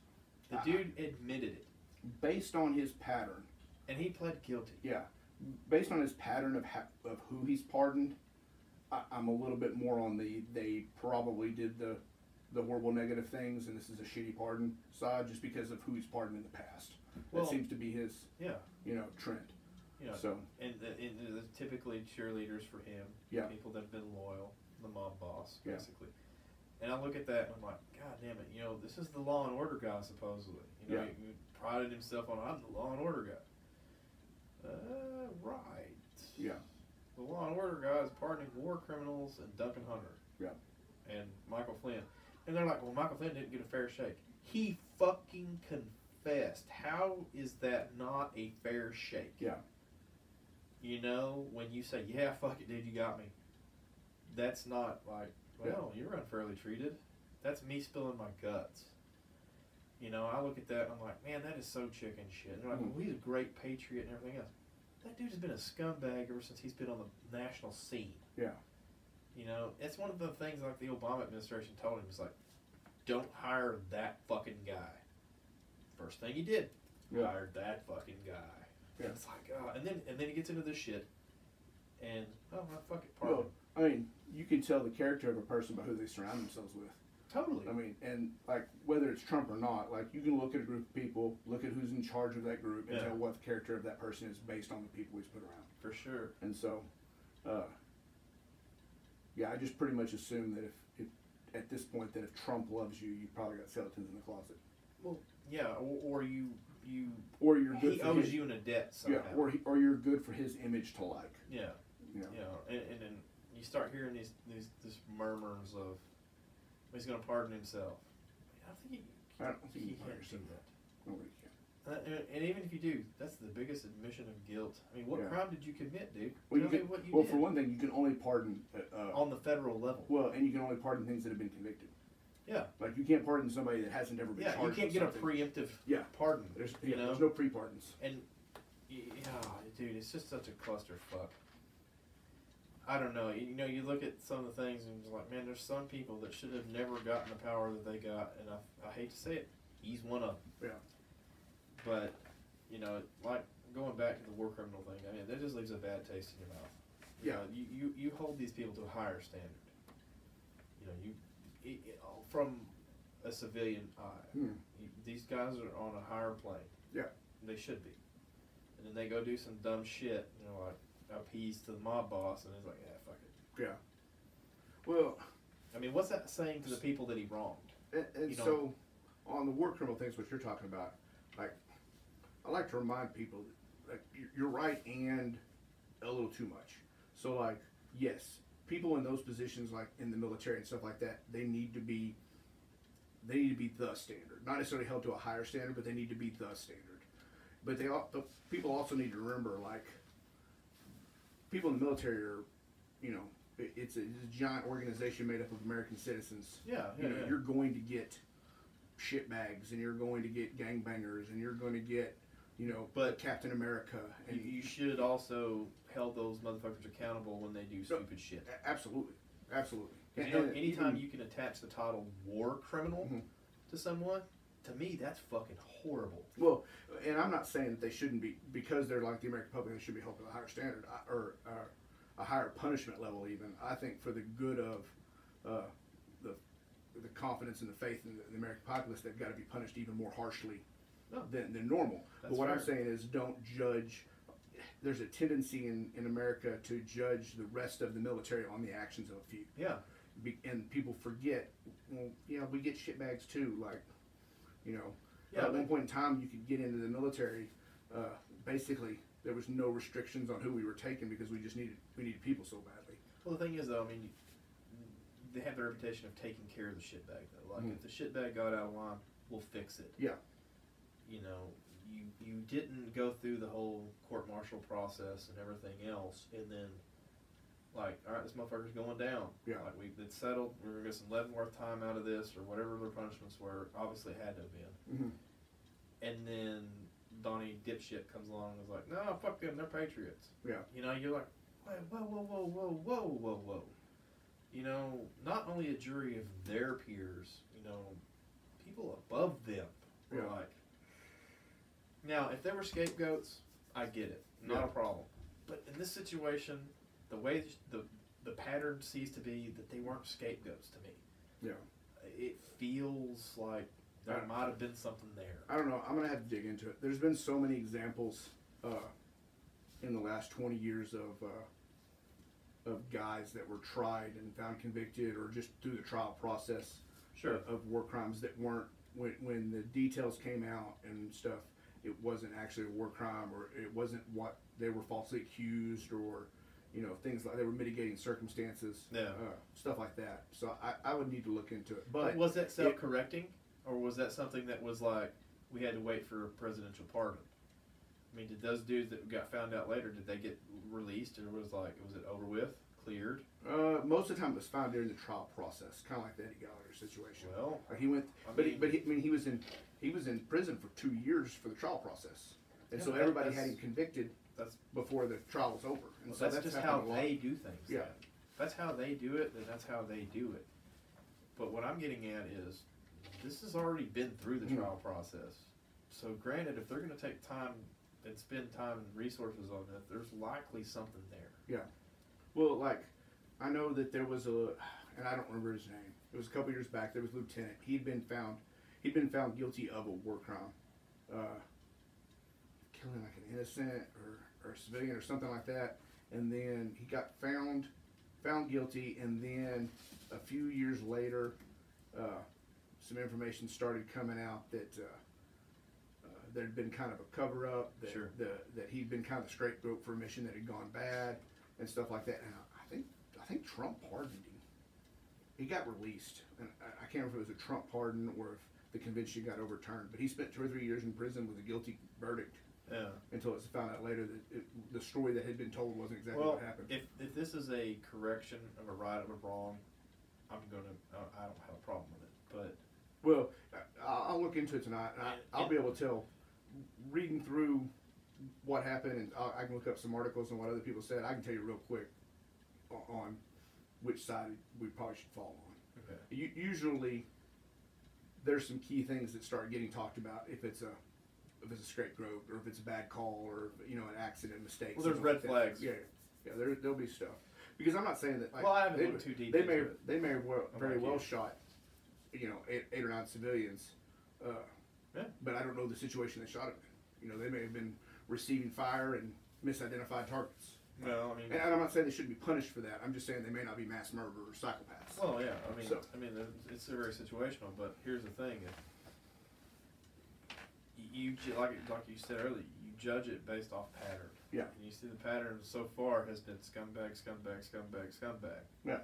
The dude admitted it. Based on his pattern. And he pled guilty. Yeah. Based on his pattern of who he's pardoned, I'm a little bit more on they probably did the horrible negative things and this is a shitty pardon side just because of who he's pardoned in the past. That seems to be his trend. You know, so and typically cheerleaders for him. Yeah. People that have been loyal, the mob boss basically. And I look at that and I'm like, God damn it, you know, this is the Law and Order guy supposedly. You know, he prided himself on, I'm the Law and Order guy. Right. Yeah. The Law and Order guy is pardoning war criminals and Duncan Hunter. Yeah. And Michael Flynn. And they're like, well, Michael Flynn didn't get a fair shake. He fucking confessed. How is that not a fair shake? Yeah. You know, when you say, yeah, fuck it, dude, you got me. That's not like, well, you're unfairly treated. That's me spilling my guts. You know, I look at that and I'm like, man, that is so chicken shit. And they're like, well, he's a great patriot and everything else. That dude has been a scumbag ever since he's been on the national scene. Yeah. You know, it's one of the things like the Obama administration told him. It's like, don't hire that fucking guy. First thing he did, hired that fucking guy. Yeah. It's like, and then he gets into this shit, and well, fuck it, pardon. Well, I mean, you can tell the character of a person by who they surround themselves with. Totally. I mean, and like whether it's Trump or not, like you can look at a group of people, look at who's in charge of that group, and tell what the character of that person is based on the people he's put around. For sure. And so, I just pretty much assume that if at this point that if Trump loves you, you've probably got skeletons in the closet. Well, yeah, or you or you're good. He owes you in a debt somehow. Yeah, or you're good for his image to like. Yeah. You know, and then you start hearing these murmurs of he's going to pardon himself. I don't think he can't do that. Nobody can. And even if you do, that's the biggest admission of guilt. I mean, what crime did you commit, dude? Well, Well, for one thing, you can only pardon on the federal level. Well, and you can only pardon things that have been convicted. Yeah. Like you can't pardon somebody that hasn't ever been charged. Yeah, you can't get a preemptive pardon. There's no pre-pardons. And dude, it's just such a clusterfuck. I don't know. You know, you look at some of the things and it's like, man, there's some people that should have never gotten the power that they got, and I hate to say it, he's one of them. Yeah. But, you know, like going back to the war criminal thing, I mean, that just leaves a bad taste in your mouth. You know, you hold these people to a higher standard. You know, from a civilian eye, these guys are on a higher plane. Yeah. They should be. And then they go do some dumb shit, you know, like appease to the mob boss, and it's like, yeah, fuck it. Yeah. Well, I mean, what's that saying to the people that he wronged? And so, on the war criminal things, what you're talking about, like, I like to remind people that you're right and a little too much. So, like, yes, people in those positions, like in the military and stuff like that, they need to be the standard. Not necessarily held to a higher standard, but they need to be the standard. But people also need to remember, like, people in the military are, you know, it's a giant organization made up of American citizens. You're going to get shitbags, and you're going to get gangbangers, and you're going to get, you know, Captain America. And you should also hold those motherfuckers accountable when they do stupid shit. Absolutely. Absolutely. You know, anytime you can attach the title war criminal to someone, to me, that's fucking horrible. Well, and I'm not saying that they shouldn't be, because they're like the American public, they should be held to a higher standard or a higher punishment level even. I think for the good of the confidence and the faith in the American populace, they've got to be punished even more harshly than normal. But what I'm saying is, don't judge. There's a tendency in America to judge the rest of the military on the actions of a few. Yeah. And people forget, well, we get shitbags too, like, you know. Yeah, at one point in time, you could get into the military. Basically, there was no restrictions on who we were taking because we needed people so badly. Well, the thing is, though, I mean, they have the reputation of taking care of the shitbag, though. Like, if the shitbag got out of line, we'll fix it. Yeah. You know, you didn't go through the whole court-martial process and everything else, and then, like, all right, this motherfucker's going down. Yeah. Like, it's settled. We're going to get some Leavenworth time out of this, or whatever their punishments were. Obviously, it had to have been. And then Donnie dipshit comes along and is like, no, fuck them, they're patriots. Yeah. You know, you're like, whoa. You know, not only a jury of their peers, you know, people above them were like, now, if there were scapegoats, I get it. Not a problem. But in this situation, the way the pattern seems to be that they weren't scapegoats to me. Yeah. It feels like there might have been something there. I don't know. I'm going to have to dig into it. There's been so many examples in the last 20 years of guys that were tried and found convicted, or just through the trial process of war crimes that weren't, when the details came out and stuff, it wasn't actually a war crime, or it wasn't what they were falsely accused, or, you know, things like they were mitigating circumstances, stuff like that. So I would need to look into it. But was that self-correcting, or was that something that was like, we had to wait for a presidential pardon? I mean, did those dudes that got found out later, did they get released, or was it over with, cleared? Most of the time it was found during the trial process, kind of like the Eddie Gallagher situation. Well, like he went, he was in prison for 2 years for the trial process, and so everybody had him convicted. That's before the trial was over. And so that's just how they do things. Yeah, that's how they do it, and that's how they do it. But what I'm getting at is, this has already been through the trial process. So granted, if they're going to take time and spend time and resources on it, there's likely something there. Yeah. Well, like, I know that there was and I don't remember his name. It was a couple years back. There was a lieutenant. He'd been found guilty of a war crime, killing like an innocent or a civilian or something like that. And then he got found guilty, and then a few years later, some information started coming out that there'd been kind of a cover up, that sure. that he'd been kind of the scapegoat for a mission that had gone bad and stuff like that. And I think Trump pardoned him. He got released, and I can't remember if it was a Trump pardon or if the conviction got overturned. But he spent 2 or 3 years in prison with a guilty verdict. Yeah. Until it's found out later that the story that had been told wasn't exactly what happened. If this is a correction of a right of a wrong, I don't have a problem with it. But well, I'll look into it tonight. And I'll be able to tell, reading through what happened, and I can look up some articles and what other people said. I can tell you real quick on which side we probably should fall on. Okay. Usually, there's some key things that start getting talked about if it's a scapegoat or if it's a bad call or an accident, mistake. Well, there's red flags. Yeah, there'll be stuff because I'm not saying that. Like, well, I haven't looked too deep. They may have very well shot, 8 or 9 civilians. Yeah. But I don't know the situation they shot them in. They may have been receiving fire and misidentified targets. Well, I mean, and I'm not saying they shouldn't be punished for that. I'm just saying they may not be mass murderers or psychopaths. Well, yeah. I mean, it's very situational. But here's the thing: you like you said earlier, you judge it based off pattern. Yeah. And you see the pattern so far has been scumbag, scumbag, scumbag, scumbag. Yeah.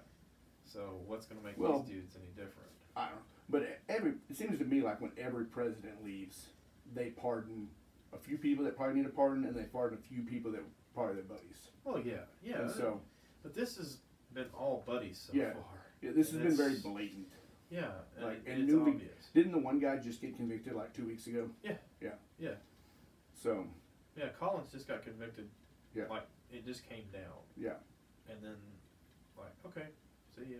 So what's going to make these dudes any different? I don't know. But it seems to me like when every president leaves, they pardon a few people that probably need a pardon, and they pardon a few people that probably their buddies. Well, yeah. And so, but this has been all buddies so far. Yeah, this has been very blatant. Yeah, and it's obvious. Didn't the one guy just get convicted like 2 weeks ago? Yeah. So. Yeah, Collins just got convicted. Yeah. Like it just came down. Yeah. And then, like, okay, see ya.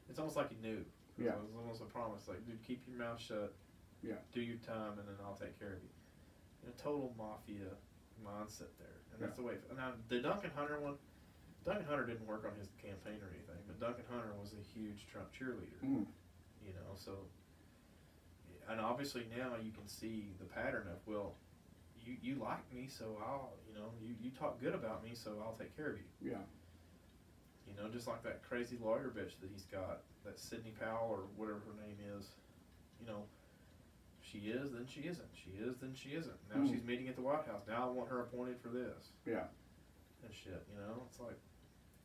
It's almost like he knew. Yeah. It was almost a promise, like, dude, keep your mouth shut. Yeah. Do your time, and then I'll take care of you. Total mafia mindset there, and that's the way. Now the Duncan Hunter one. Duncan Hunter didn't work on his campaign or anything, but Duncan Hunter was a huge Trump cheerleader. Mm. So, and obviously now you can see the pattern of, well, you like me, so I'll, you talk good about me, so I'll take care of you. Yeah. Just like that crazy lawyer bitch that he's got, that Sidney Powell or whatever her name is. She is, then she isn't. She is, then she isn't. Now she's meeting at the White House. Now I want her appointed for this. Yeah. And shit, It's like,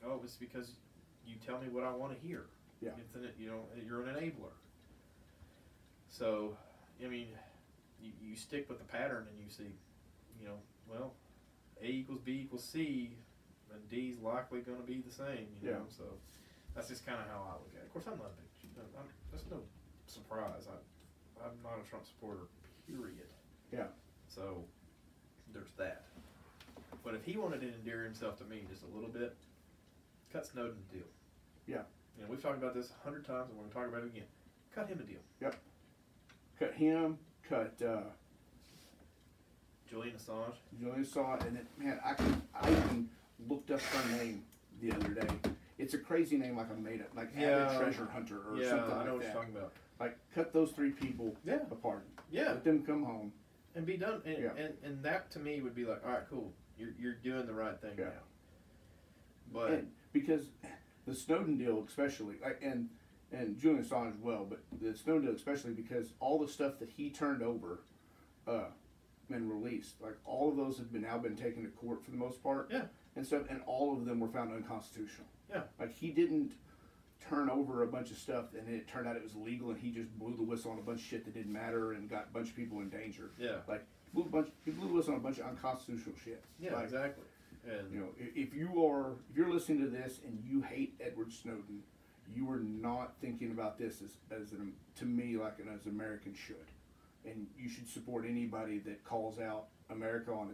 oh, it's because you tell me what I want to hear. Yeah. You're an enabler. So, I mean, you stick with the pattern and you see, well, A equals B equals C, and D's likely going to be the same, So that's just kind of how I look at it. Of course, I'm not a big, that's no surprise. I'm not a Trump supporter, period. Yeah. So there's that. But if he wanted to endear himself to me just a little bit, cut Snowden a deal. Yeah. We've talked about this 100 times, and we're going to talk about it again. Cut him a deal. Yep. Cut him. Cut Julian Assange. Julian Assange, and then, man, I even looked up her name the other day. It's a crazy name, like I made it, like Avid Treasure Hunter or something like that. I know what you're talking about. Like, cut those 3 people apart. Yeah. Let them come home. And be done. And that, to me, would be like, all right, cool. You're doing the right thing now. But because the Snowden deal especially, and Julian Assange as well, but the Snowden deal especially because all the stuff that he turned over and released, like all of those have now been taken to court for the most part. Yeah. And stuff, and all of them were found unconstitutional. Yeah. Like he didn't turn over a bunch of stuff and it turned out it was legal and he just blew the whistle on a bunch of shit that didn't matter and got a bunch of people in danger. Yeah. Like he blew the whistle on a bunch of unconstitutional shit. Yeah, like, exactly. And if you're listening to this and you hate Edward Snowden, you are not thinking about this as to me like as Americans should, and you should support anybody that calls out America on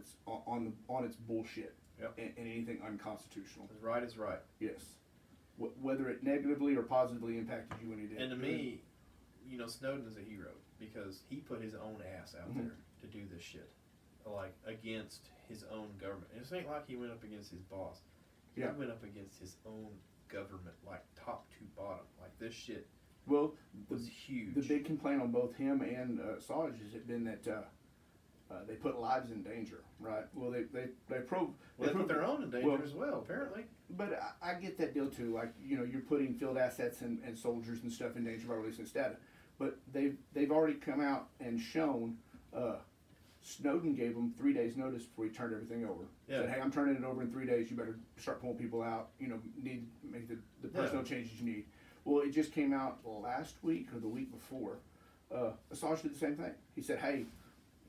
its bullshit. Yep. And anything unconstitutional. Right is right. Yes. Whether it negatively or positively impacted you when it did. And to me, Snowden is a hero because he put his own ass out there to do this shit, like against his own government. It ain't like he went up against his boss. He went up against his own government, like top to bottom. Like this shit. Well, was huge. The big complaint on both him and Assange has been that they put lives in danger, right? Well, they put their own in danger as well, apparently. But I get that deal too. Like you're putting field assets and soldiers and stuff in danger by releasing this data. But they've already come out and shown Snowden gave them 3 days notice before he turned everything over. Yeah. Said, hey, I'm turning it over in 3 days. You better start pulling people out. You know, need make the personnel changes you need. Well, it just came out last week or the week before. Assange did the same thing. He said, hey,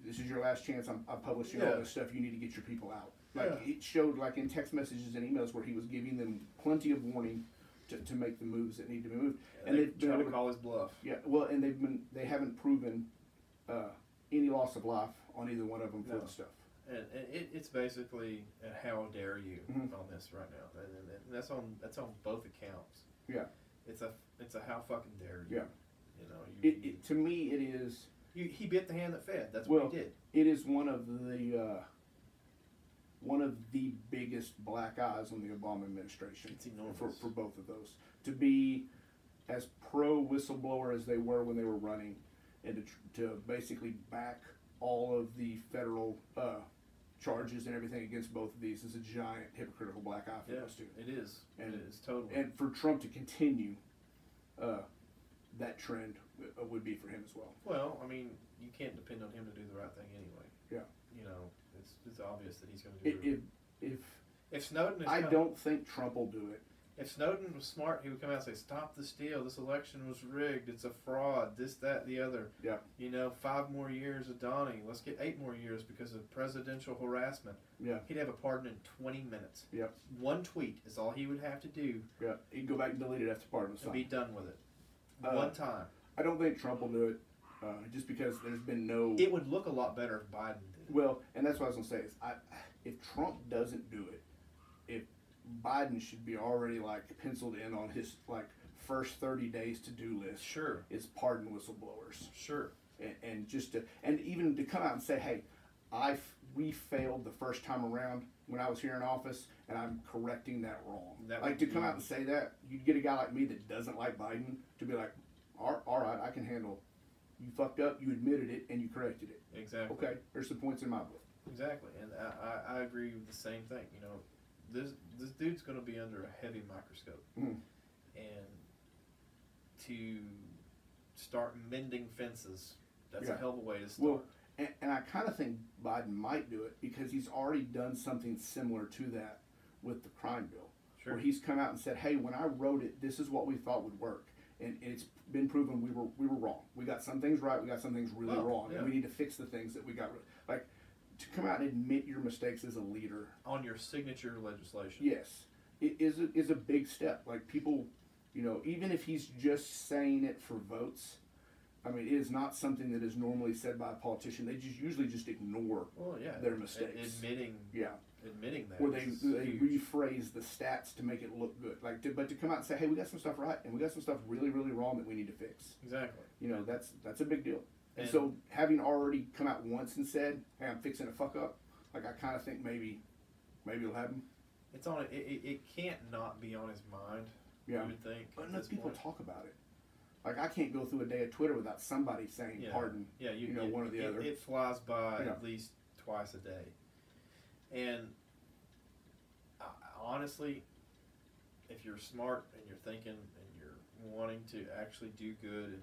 this is your last chance. I'm publishing all this stuff. You need to get your people out. Like it showed, like in text messages and emails, where he was giving them plenty of warning to make the moves that need to be moved. And they've been able to call his bluff. Yeah, well, and they haven't proven any loss of life on either one of them for the stuff. And it's basically a how dare you on this right now, and that's on both accounts. Yeah, it's a how fucking dare you. Yeah, you know. To me, it is. He bit the hand that fed. That's what he did. It is one of the biggest black eyes on the Obama administration. It's enormous for both of those. To be as pro whistleblower as they were when they were running, and to basically back all of the federal charges and everything against both of these is a giant hypocritical black eye for those two. It is. It is totally. And for Trump to continue that trend would be for him as well. Well, I mean, you can't depend on him to do the right thing anyway. Yeah. You know, it's obvious that he's going to do it. If Snowden is I don't think Trump will do it. If Snowden was smart, he would come out and say, stop the steal. This election was rigged. It's a fraud. This, that, the other. Yeah. You know, 5 more years of Donnie. Let's get 8 more years because of presidential harassment. Yeah. He'd have a pardon in 20 minutes. Yeah. One tweet is all he would have to do. Yeah. He'd go back and delete it after pardon was signed. And be done with it. One time. I don't think Trump will do it just because there's been no... It would look a lot better if Biden did. Well, and that's what I was going to say. Is if Trump doesn't do it, if Biden should be already like penciled in on his like first 30 days to-do list. Sure. Is pardon whistleblowers. Sure. And just to, and even to come out and say, hey, we failed the first time around when I was here in office, and I'm correcting that wrong. Like to come out and say that, you'd get a guy like me that doesn't like Biden to be like, all right, I can handle. You fucked up, you admitted it, and you corrected it. Exactly. Okay, there's some points in my book. Exactly, and I agree with the same thing. You know, this dude's going to be under a heavy microscope, and to start mending fences, that's a hell of a way to start. Well, and I kind of think Biden might do it because he's already done something similar to that with the crime bill, where he's come out and said, hey, when I wrote it, this is what we thought would work. And it's been proven we were wrong. We got some things right. We got some things really wrong, and we need to fix the things that we got. Like to come out and admit your mistakes as a leader on your signature legislation. Yes, it is a big step. Like people, you know, even if he's just saying it for votes, I mean, it is not something that is normally said by a politician. They usually just ignore their mistakes. Admitting that. Or they rephrase the stats to make it look good. But to come out and say, hey, we got some stuff right, and we got some stuff really, really wrong that we need to fix. Exactly. You know, that's a big deal. And so having already come out once and said, hey, I'm fixing a fuck up, like I kind of think maybe it'll happen. It's on. It can't not be on his mind. Yeah. You would think. But enough people talk about it. Like I can't go through a day of Twitter without somebody saying pardon. Yeah, one or the other. It flies by at least twice a day. And honestly, if you're smart and you're thinking and you're wanting to actually do good and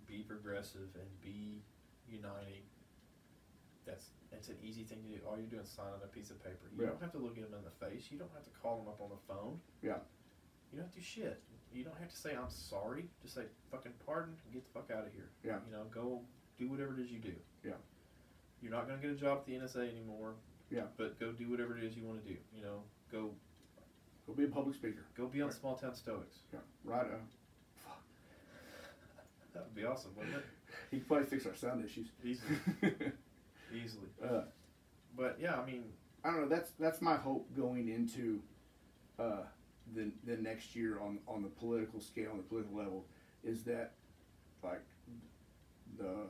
be progressive and be uniting, it's an easy thing to do. All you're doing is signing a piece of paper. You don't have to look at them in the face. You don't have to call them up on the phone. Yeah. You don't have to do shit. You don't have to say, I'm sorry. Just say, fucking pardon and get the fuck out of here. Yeah. You know, go do whatever it is you do. Yeah. You're not going to get a job at the NSA anymore. Yeah. But go do whatever it is you want to do. You know, go be a public speaker. Go be on Small Town Stoics. Yeah. Right. That would be awesome, wouldn't it? He could probably fix our sound issues. Easily. Easily. But yeah, I mean, I don't know. That's my hope going into the next year on the political scale, on the political level, is that like the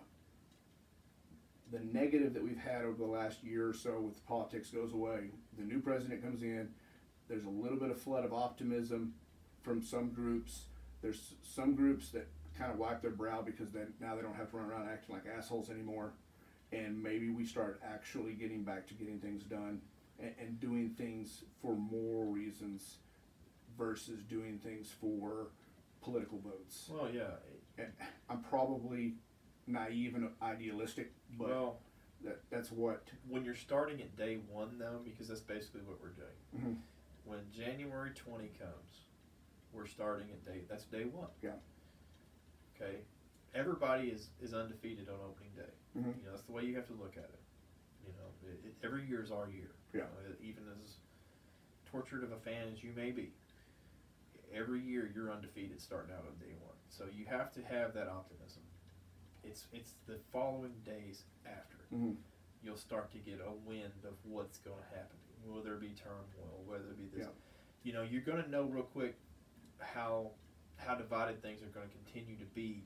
negative that we've had over the last year or so with politics goes away. The new president comes in. There's a little bit of flood of optimism from some groups. There's some groups that kind of wipe their brow because now they don't have to run around acting like assholes anymore. And maybe we start actually getting back to getting things done and doing things for moral reasons versus doing things for political votes. Well, yeah. I'm probably naive and idealistic, but That's what. When you're starting at day one, though, because that's basically what we're doing. Mm-hmm. When January 20 comes, we're starting at that's day one. Yeah. Okay. Everybody is undefeated on opening day. Mm-hmm. You know, that's the way you have to look at it. You know, every year is our year. Yeah. You know, even as tortured of a fan as you may be, every year you're undefeated starting out on day one. So you have to have that optimism. It's the following days after you'll start to get a wind of what's going to happen. Will there be turmoil? Whether it be this, you know, you're going to know real quick how divided things are going to continue to be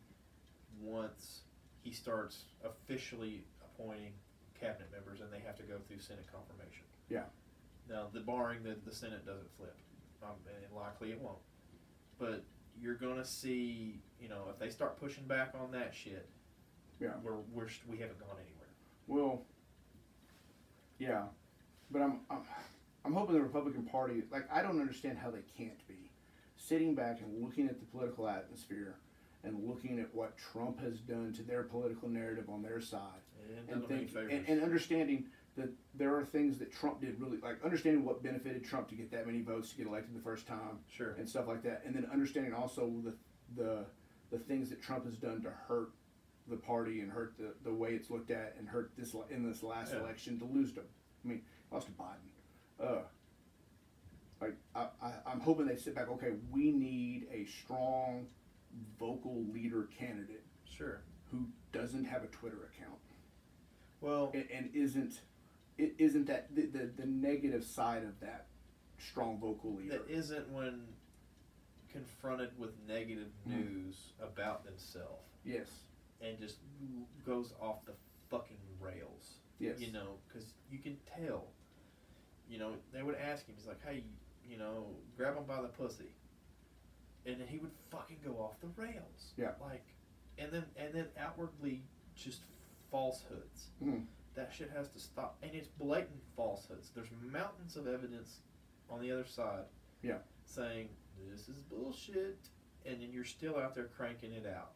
once he starts officially appointing cabinet members and they have to go through Senate confirmation. Yeah. Now, barring the Senate doesn't flip, and likely it won't. But you're going to see, you know, if they start pushing back on that shit, we haven't gone anywhere. Well, yeah, but I'm hoping the Republican Party, like, I don't understand how they can't be sitting back and looking at the political atmosphere and looking at what Trump has done to their political narrative on their side, and understanding that there are things that Trump did really, like understanding what benefited Trump to get that many votes to get elected the first time, and stuff like that, and then understanding also the things that Trump has done to hurt the party and hurt the way it's looked at and hurt this in this last election to lose to, lost to Biden. I'm hoping they sit back. Okay, we need a strong, vocal leader candidate. Sure. Who doesn't have a Twitter account. Well, and isn't that the negative side of that strong vocal leader? That isn't when confronted with negative news about themselves. Yes. And just goes off the fucking rails. Yes. You know, because you can tell. You know, they would ask him, he's like, hey, you know, grab him by the pussy. And then he would fucking go off the rails. Yeah. Like, and then outwardly just falsehoods. That shit has to stop. And it's blatant falsehoods. There's mountains of evidence on the other side. Yeah. Saying, this is bullshit. And then you're still out there cranking it out.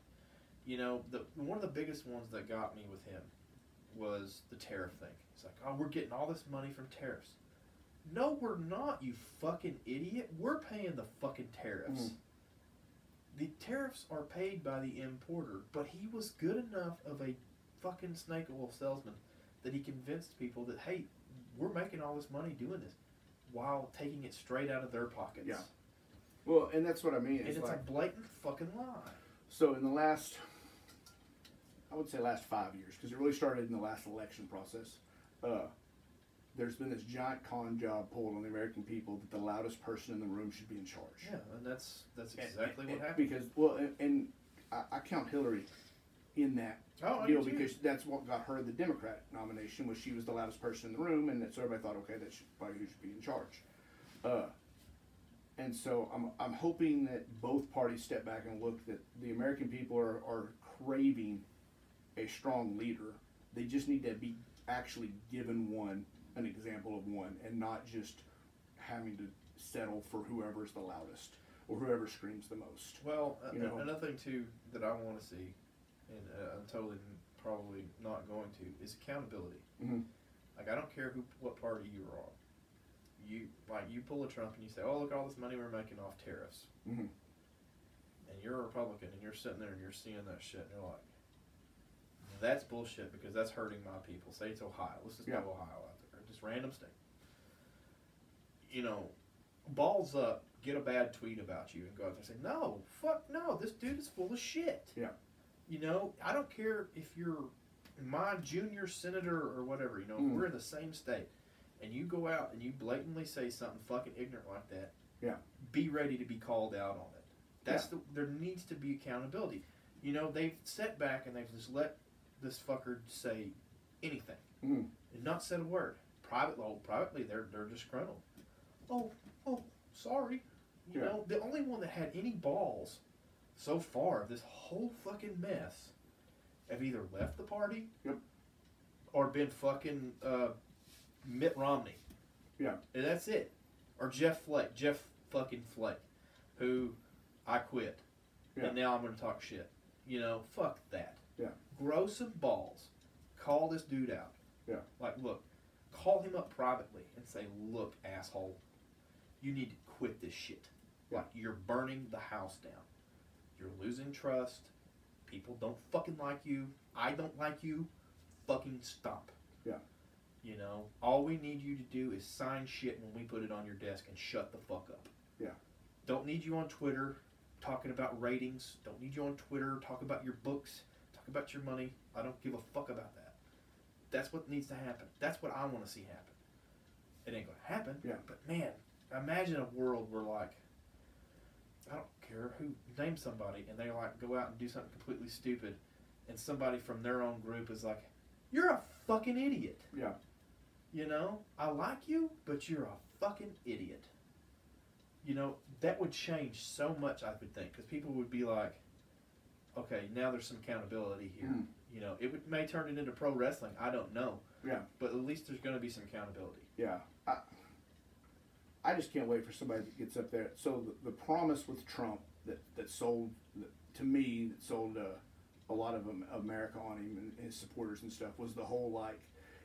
You know, one of the biggest ones that got me with him was the tariff thing. It's like, oh, we're getting all this money from tariffs. No, we're not, you fucking idiot. We're paying the fucking tariffs. The tariffs are paid by the importer, but he was good enough of a fucking snake oil salesman that he convinced people that, hey, we're making all this money doing this while taking it straight out of their pockets. Yeah. Well, and that's what I mean. And it's like a blatant fucking lie. So in the last, I would say last 5 years, because it really started in the last election process, there's been this giant con job pulled on the American people that the loudest person in the room should be in charge. Yeah, and that's exactly what happened. Because, well, and I count Hillary in that deal because that's what got her the Democrat nomination, was she was the loudest person in the room, and so everybody thought, okay, that's probably who should be in charge. And so I'm hoping that both parties step back and look that the American people are craving a strong leader. They just need to be actually given an example of one, and not just having to settle for whoever's the loudest or whoever screams the most. Well, another thing too that I want to see, and I'm totally probably not going to, is accountability. Like, I don't care what party you're on. You pull a Trump and you say, oh, look at all this money we're making off tariffs. And you're a Republican and you're sitting there and you're seeing that shit and you're like, that's bullshit because that's hurting my people. Say it's Ohio. Let's just go Ohio out there. Just random state. You know, balls up, get a bad tweet about you and go out there and say, no, fuck no, this dude is full of shit. Yeah. You know, I don't care if you're my junior senator or whatever, you know, if we're in the same state and you go out and you blatantly say something fucking ignorant like that, be ready to be called out on it. There needs to be accountability. You know, they've sat back and they've just let this fucker say anything and not said a word. Privately, they're disgruntled. Oh, sorry. You know, the only one that had any balls so far of this whole fucking mess have either left the party or been fucking Mitt Romney. Yeah. And that's it. Or Jeff fucking Flake, who I quit. And now I'm going to talk shit. You know, fuck that. Yeah. Grow some balls. Call this dude out. Yeah. Like, look, call him up privately and say, look, asshole, you need to quit this shit. Yeah. Like, you're burning the house down. You're losing trust. People don't fucking like you. I don't like you. Fucking stop. Yeah. You know, all we need you to do is sign shit when we put it on your desk and shut the fuck up. Yeah. Don't need you on Twitter talking about ratings. Don't need you on Twitter talking about your books, talk about your money. I don't give a fuck about that. That's what needs to happen. That's what I want to see happen. It ain't gonna happen. Yeah. But man, imagine a world where, like, I don't care who, name somebody, and they like go out and do something completely stupid, and somebody from their own group is like, "You're a fucking idiot." Yeah. You know, I like you, but you're a fucking idiot. You know, that would change so much, I would think, because people would be like, okay, now there's some accountability here. Mm. You know, may turn it into pro wrestling. I don't know. Yeah. But at least there's going to be some accountability. Yeah. I just can't wait for somebody that gets up there. So the promise with Trump that sold, to me, that sold a lot of America on him and his supporters and stuff was the whole, like,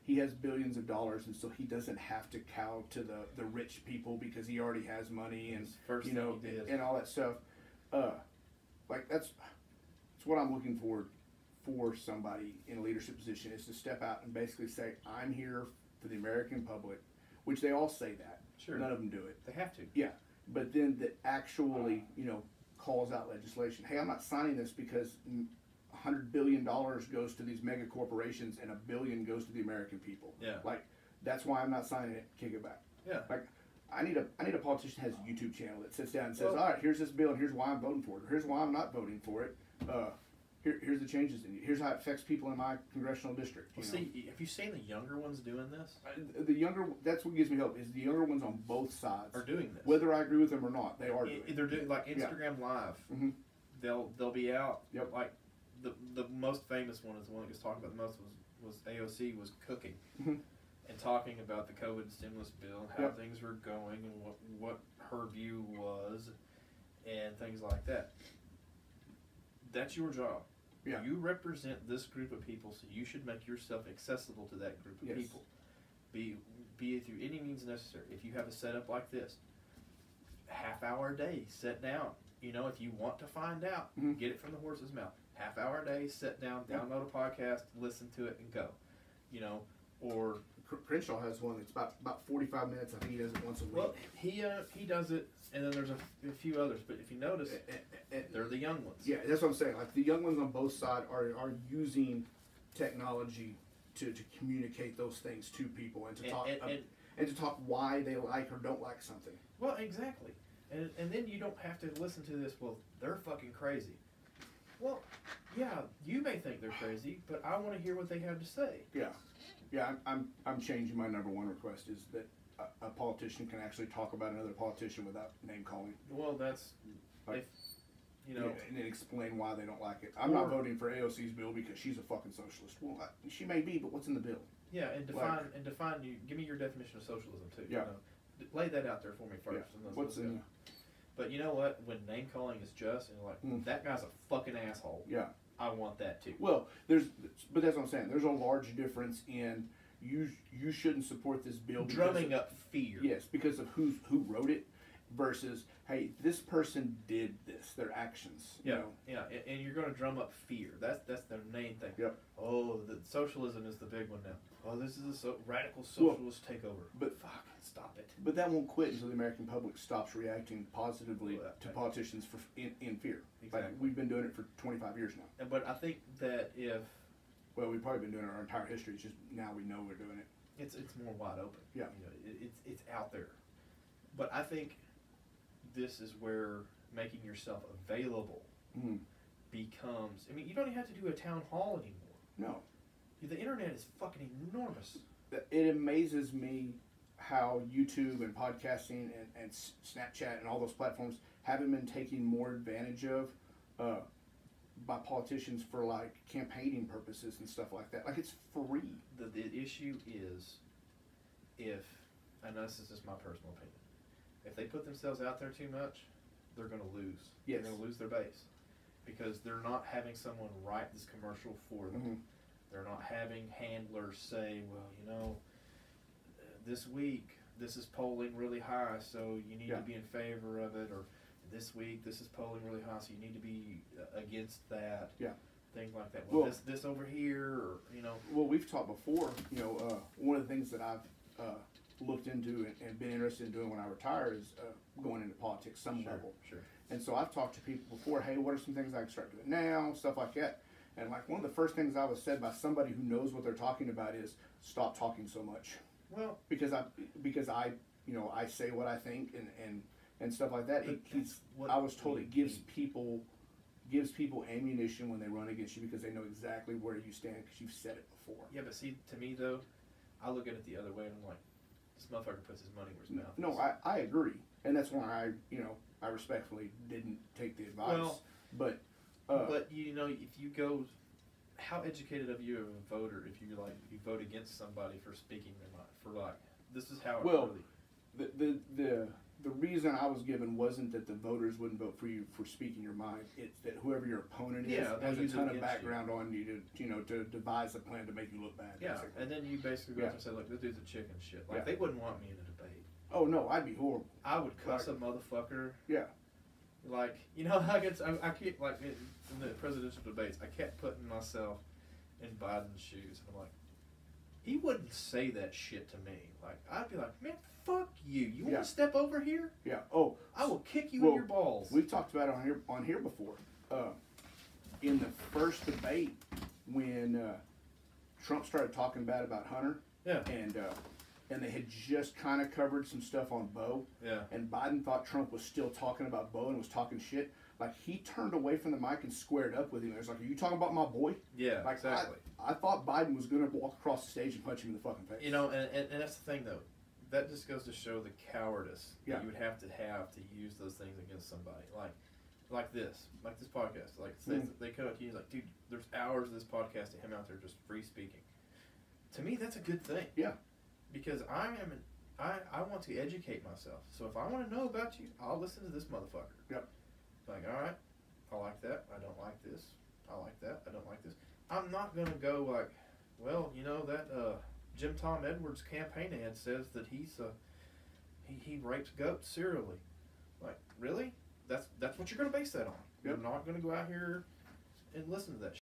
he has billions of dollars, and so he doesn't have to cow to the rich people because he already has money and First you know thing he did. and all that stuff. Like that's what I'm looking for somebody in a leadership position, is to step out and basically say, I'm here for the American public, which they all say that. Sure. None of them do it. They have to. Yeah, but then that actually, calls out legislation. Hey, I'm not signing this because $100 billion goes to these mega corporations and $1 billion goes to the American people. Yeah. Like, that's why I'm not signing it. Kick it back. Yeah. Like, I need a politician that has a YouTube channel that sits down and says, Well, all right, here's this bill and here's why I'm voting for it. Or here's why I'm not voting for it. Here's the changes in it. Here's how it affects people in my congressional district. Well, see, have you seen the younger ones doing this? That's what gives me hope, is the younger ones on both sides Are doing this. Whether I agree with them or not, they are doing it. They're doing, like, Instagram Live. Mm-hmm. They'll be out. Yep. Like, the most famous one is the one that gets talked about the most was AOC was cooking. Mm-hmm. And talking about the COVID stimulus bill and how Yep. things were going and what her view was and things like that. That's your job. Yeah. You represent this group of people, so you should make yourself accessible to that group of Yes. people. Be it through any means necessary. If you have a setup like this, half-hour a day, sit down. You know, if you want to find out, Mm-hmm. get it from the horse's mouth. Half-hour a day, sit down, download a podcast, listen to it, and go. You know, or Crenshaw has one that's about 45 minutes. I think he does it once a week. well, he does it, and then there's a few others. But if you notice, they're the young ones. Yeah, that's what I'm saying. Like, the young ones on both sides are using technology to communicate those things to people and to talk and to talk why they like or don't like something. Well, exactly. And then you don't have to listen to this, well, they're fucking crazy. Well, yeah, you may think they're crazy, but I want to hear what they have to say. Yeah. Yeah, I'm changing my number one request, is that a politician can actually talk about another politician without name calling. Well, that's, Like, you know. And then explain why they don't like it. I'm not voting for AOC's bill because she's a fucking socialist. Well, she may be, but what's in the bill? Yeah, and define you. Give me your definition of socialism too. Yeah. You know? Lay that out there for me first. Yeah. And What's in? But you know what? When name calling is just and like that guy's a fucking asshole. Yeah. I want that too. Well, but that's what I'm saying. There's a large difference in you shouldn't support this bill. Drumming up fear. Yes, because of who wrote it, versus, hey, this person did this, their actions. Yeah, You know? yeah, and you're going to drum up fear. That's the main thing. Yep. Oh, the socialism is the big one now. Oh, this is a radical socialist takeover. But fuck, stop it. But that won't quit until the American public stops reacting positively to politicians in fear. Exactly. Like, we've been doing it for 25 years now. But I think that Well, we've probably been doing it our entire history. It's just now we know we're doing it. it's more wide open. Yeah. You know, it's out there. But I think this is where making yourself available becomes. I mean, you don't even have to do a town hall anymore. No. The internet is fucking enormous. It amazes me how YouTube and podcasting and Snapchat and all those platforms haven't been taken more advantage of by politicians for, like, campaigning purposes and stuff like that. Like, it's free. The issue is, and this is just my personal opinion, if they put themselves out there too much, they're going to lose. Yes. They're going to lose their base because they're not having someone write this commercial for them. They're not having handlers say, well, you know, this week this is polling really high, so you need to be in favor of it, or this week this is polling really high, so you need to be against that. Yeah. Things like that. Well, this over here, or, you know. Well, we've talked before, you know, one of the things that I've looked into and been interested in doing when I retire is going into politics some level. Sure. And so I've talked to people before, hey, what are some things I can start doing now, stuff like that. And like one of the first things I was said by somebody who knows what they're talking about is stop talking so much. Well, because I you know, I say what I think and stuff like that. I was told it gives people ammunition when they run against you because they know exactly where you stand because you've said it before. Yeah, but see, to me though, I look at it the other way and I'm like, this motherfucker puts his money where his mouth is. No, I agree, and that's why I respectfully didn't take the advice. Well, but you know, if you go, how educated of you of a voter if you vote against somebody for speaking their mind, for like, this is how it really. The reason I was given wasn't that the voters wouldn't vote for you for speaking your mind. It's that whoever your opponent is has a ton of background on you to devise a plan to make you look bad. Yeah, basically. And then you basically go up and say, look, this dude's a chicken shit. Like, they wouldn't want me in a debate. Oh, no, I'd be horrible. I would cuss a motherfucker. Yeah. Like, you know, I keep, like, in the presidential debates, I kept putting myself in Biden's shoes. And I'm like, he wouldn't say that shit to me. Like, I'd be like, man, fuck you. You want to step over here? Yeah. Oh, I will kick you in your balls. We've talked about it on here before. In the first debate, when Trump started talking bad about Hunter, and they had just kind of covered some stuff on Bo, and Biden thought Trump was still talking about Bo and was talking shit. Like, he turned away from the mic and squared up with him. It was like, are you talking about my boy? Yeah, like, exactly. I thought Biden was going to walk across the stage and punch him in the fucking face. You know, and that's the thing, though. That just goes to show the cowardice that you would have to use those things against somebody. Like this podcast. Like, they come up to you like, dude, there's hours of this podcast of him out there just free speaking. To me, that's a good thing. Yeah. Because I want to educate myself. So if I want to know about you, I'll listen to this motherfucker. Yep. Like, all right, I like that. I don't like this. I like that. I don't like this. I'm not going to go like, well, you know, that Jim Tom Edwards campaign ad says that he rapes goats serially. Like, really? That's what you're going to base that on. Yep. You're not going to go out here and listen to that shit.